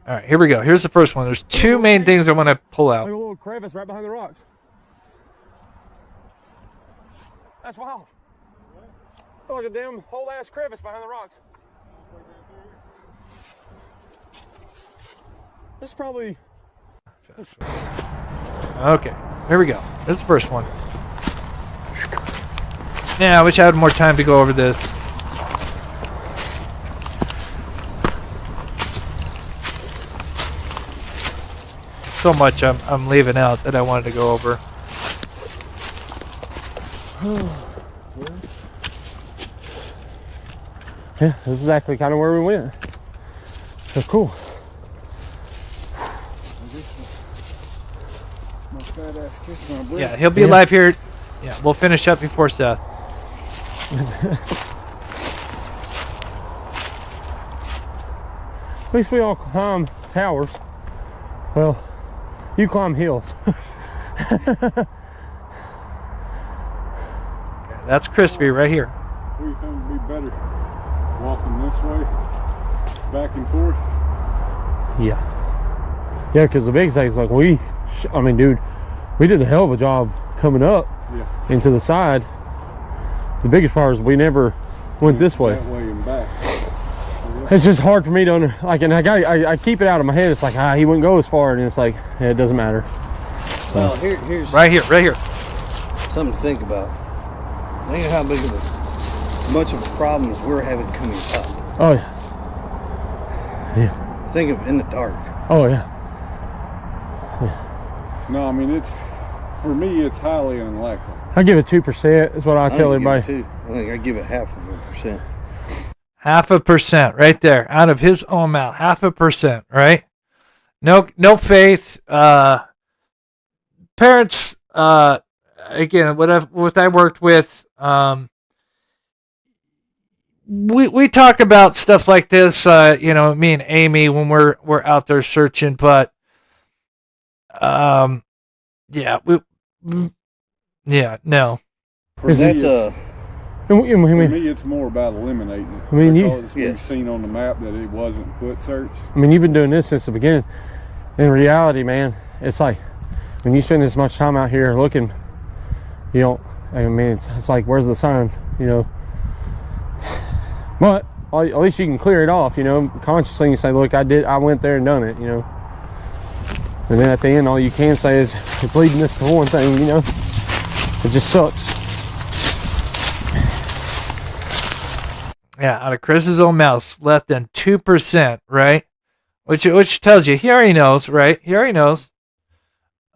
All right, here we go. Here's the first one. There's two main things I want to pull out. Like a little crevice right behind the rocks. That's wild. Like a damn whole ass crevice behind the rocks. This is probably. Okay, here we go. This is the first one. Yeah, I wish I had more time to go over this. So much I'm leaving out that I wanted to go over. Yeah, this is actually kind of where we went. So cool. Yeah, he'll be live here. Yeah, we'll finish up before Seth. At least we all climb towers. Well, you climb hills. Okay, that's Crispy right here. What do you think would be better? Walking this way, back and forth? Yeah. Yeah, because the big thing is like I mean, dude, we did a hell of a job coming up into the side. The biggest part is we never went this way. That way and back. It's just hard for me to and I keep it out of my head. It's like he wouldn't go as far, and it's like it doesn't matter. So. Well, here's right here. Something to think about. Think of how big of much of a problem as we're having coming up. Oh yeah. Yeah. Think of in the dark. Oh yeah. No, I mean for me it's highly unlikely. I give it 2%. Is what I tell everybody. Give it 2. I think I give it 0.5%. 0.5% right there out of his own mouth. 0.5%, right? No faith. Parents, again, what I worked with, we talk about stuff like this, me and Amy when we're out there searching, but no. For me, it's more about eliminating it. I mean, because we've seen on the map that it wasn't foot search. I mean, you've been doing this since the beginning. In reality, man, it's like when you spend this much time out here looking, you don't. I mean, it's like, where's the signs, But at least you can clear it off, consciously. You say, look, I went there and done it, And then at the end, all you can say is it's leading us to one thing, It just sucks. Yeah, out of Chris's own mouth, less than 2%, right? Which tells you he already knows, right? He already knows.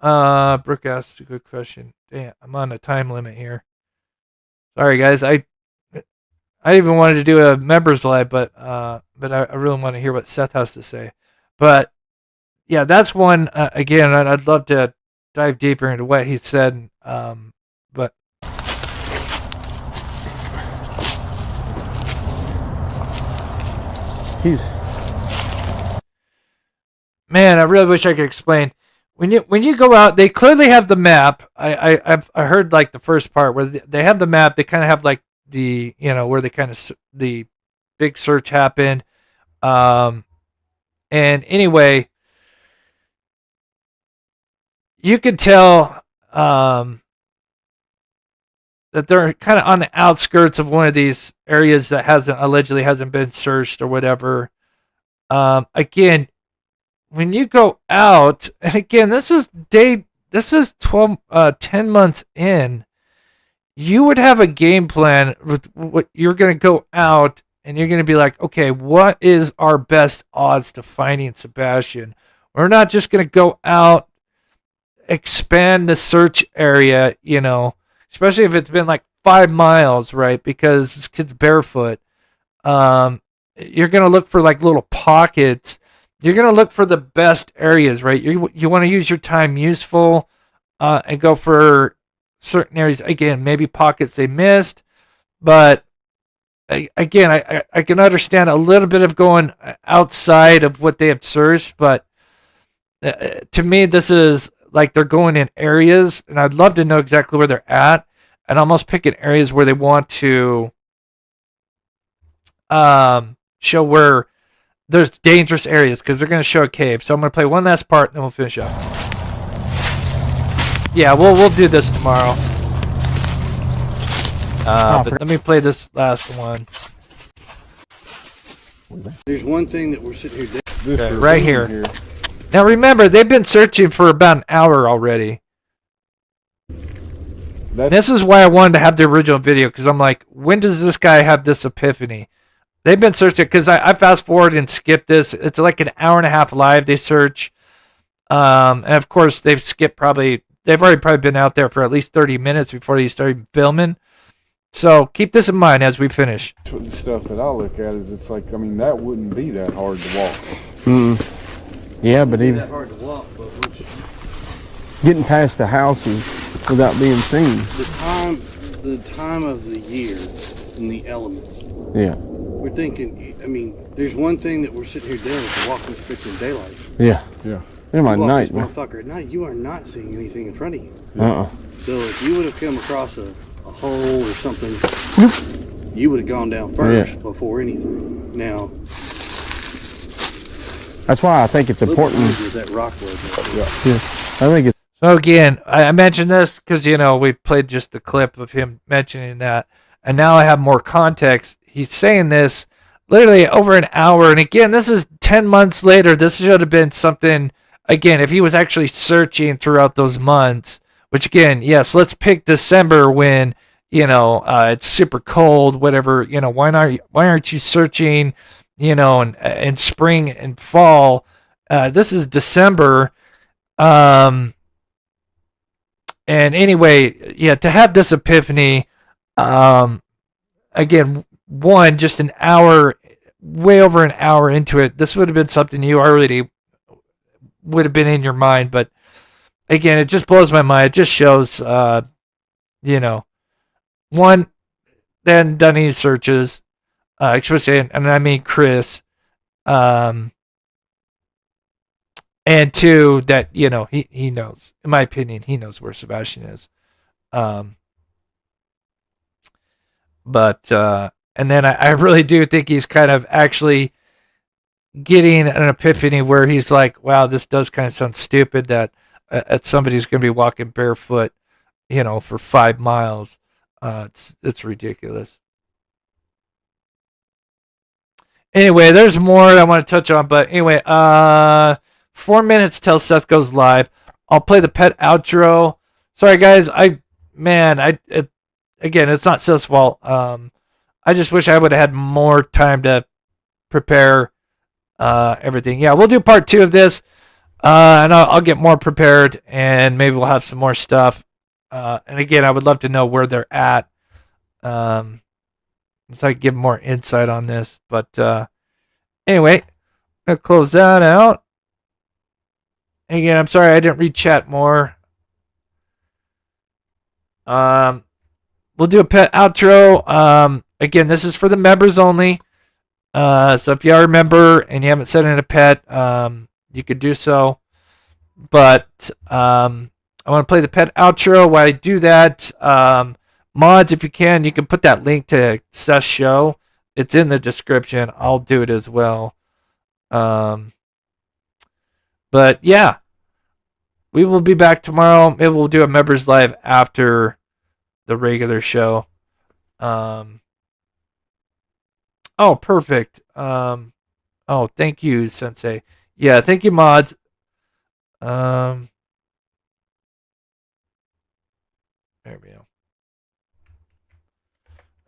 Brooke asked a good question. Damn, I'm on a time limit here. Sorry, guys. I even wanted to do a members live, but I really want to hear what Seth has to say. But yeah, that's one. Again, I'd love to dive deeper into what he said. But man, I really wish I could explain. When you go out, they clearly have the map. I heard like the first part where they have the map. They kind of have like the where they kind of the big search happened. And anyway, you could tell that they're kind of on the outskirts of one of these areas that allegedly hasn't been searched or whatever. Again, when you go out, and again, this is 10 months in, you would have a game plan with what you're going to go out and you're going to be like, okay, what is our best odds to finding Sebastian? We're not just going to go out, expand the search area, especially if it's been like 5 miles, right? Because this kid's barefoot. You're going to look for like little pockets. You're going to look for the best areas, right? You want to use your time useful and go for certain areas. Again, maybe pockets they missed. But again, I can understand a little bit of going outside of what they have searched. But to me, this is like they're going in areas. And I'd love to know exactly where they're at. And almost picking areas where they want to show where there's dangerous areas, because they're going to show a cave. So I'm going to play one last part, and then we'll finish up. Yeah, we'll do this tomorrow. But let me play this last one. There's one thing that we're sitting here doing. Okay, right here. Now remember, they've been searching for about an hour already. This is why I wanted to have the original video, because I'm like, when does this guy have this epiphany? They've been searching, because I fast forward and skip this. It's like an hour and a half live they search. And of course, they've already probably been out there for at least 30 minutes before they started filming. So keep this in mind as we finish. The stuff that I look at is it's like, I mean, that wouldn't be that hard to walk. Yeah, but even That hard to walk, but getting past the houses without being seen. the time of the year and the elements. Yeah. We're thinking, I mean, there's one thing that we're sitting here doing is walking freaking daylight. Yeah. Yeah. In my walk night, this man. motherfucker at night, you are not seeing anything in front of you. So if you would have come across a hole or something, you would have gone down first before anything. Now, that's why I think it's important. That rock ledge. Yeah. I think it's. So again, I mentioned this because, we played just the clip of him mentioning that. And now I have more context. He's saying this literally over an hour. And again, this is 10 months later. This should have been something, again, if he was actually searching throughout those months, which again, yes, let's pick December when, it's super cold, whatever, why aren't you searching, in spring and fall? This is December. And anyway, yeah, to have this epiphany, again, just an hour, way over an hour into it, this would have been something you already would have been in your mind. But again, it just blows my mind. It just shows, one, then done any searches, especially, and I mean Chris, and two, that, he knows, in my opinion, he knows where Sebastian is. But and then I really do think he's kind of actually getting an epiphany where he's like, wow, this does kind of sound stupid that somebody's going to be walking barefoot, for 5 miles. It's ridiculous. Anyway, there's more I want to touch on, but anyway, 4 minutes till Seth goes live. I'll play the pet outro. Sorry, guys. Again, it's not Seth's fault. I just wish I would have had more time to prepare everything. Yeah, we'll do part 2 of this, and I'll get more prepared, and maybe we'll have some more stuff. And again, I would love to know where they're at, so I can give more insight on this. But anyway, I'm gonna close that out. again, I'm sorry I didn't read chat more. We'll do a pet outro. Again, this is for the members only. So if you are a member and you haven't sent in a pet, you could do so. But I want to play the pet outro. While I do that, mods, if you can put that link to Seth's show. It's in the description. I'll do it as well. But yeah, we will be back tomorrow. Maybe we'll do a members live after the regular show. Oh, perfect. Oh, thank you, Sensei. Yeah, thank you, mods. There we go.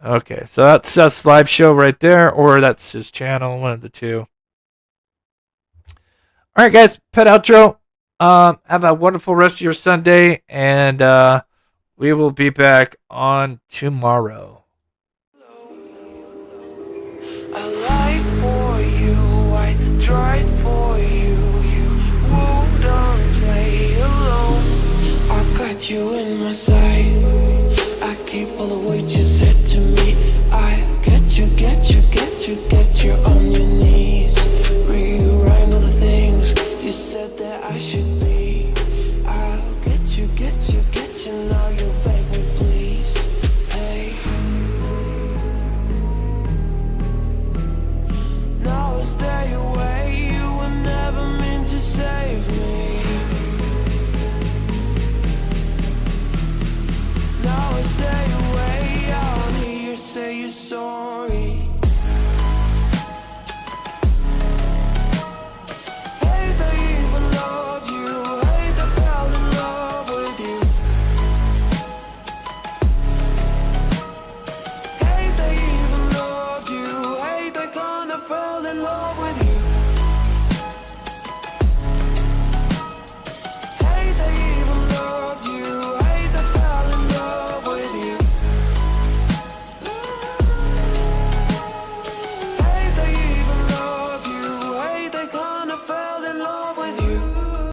Okay, so that's Seth's live show right there, or that's his channel, one of the two. All right, guys, pet outro. Have a wonderful rest of your Sunday, and we will be back on tomorrow. I lied for you, I tried for you, you won't play alone. I got you in my sight.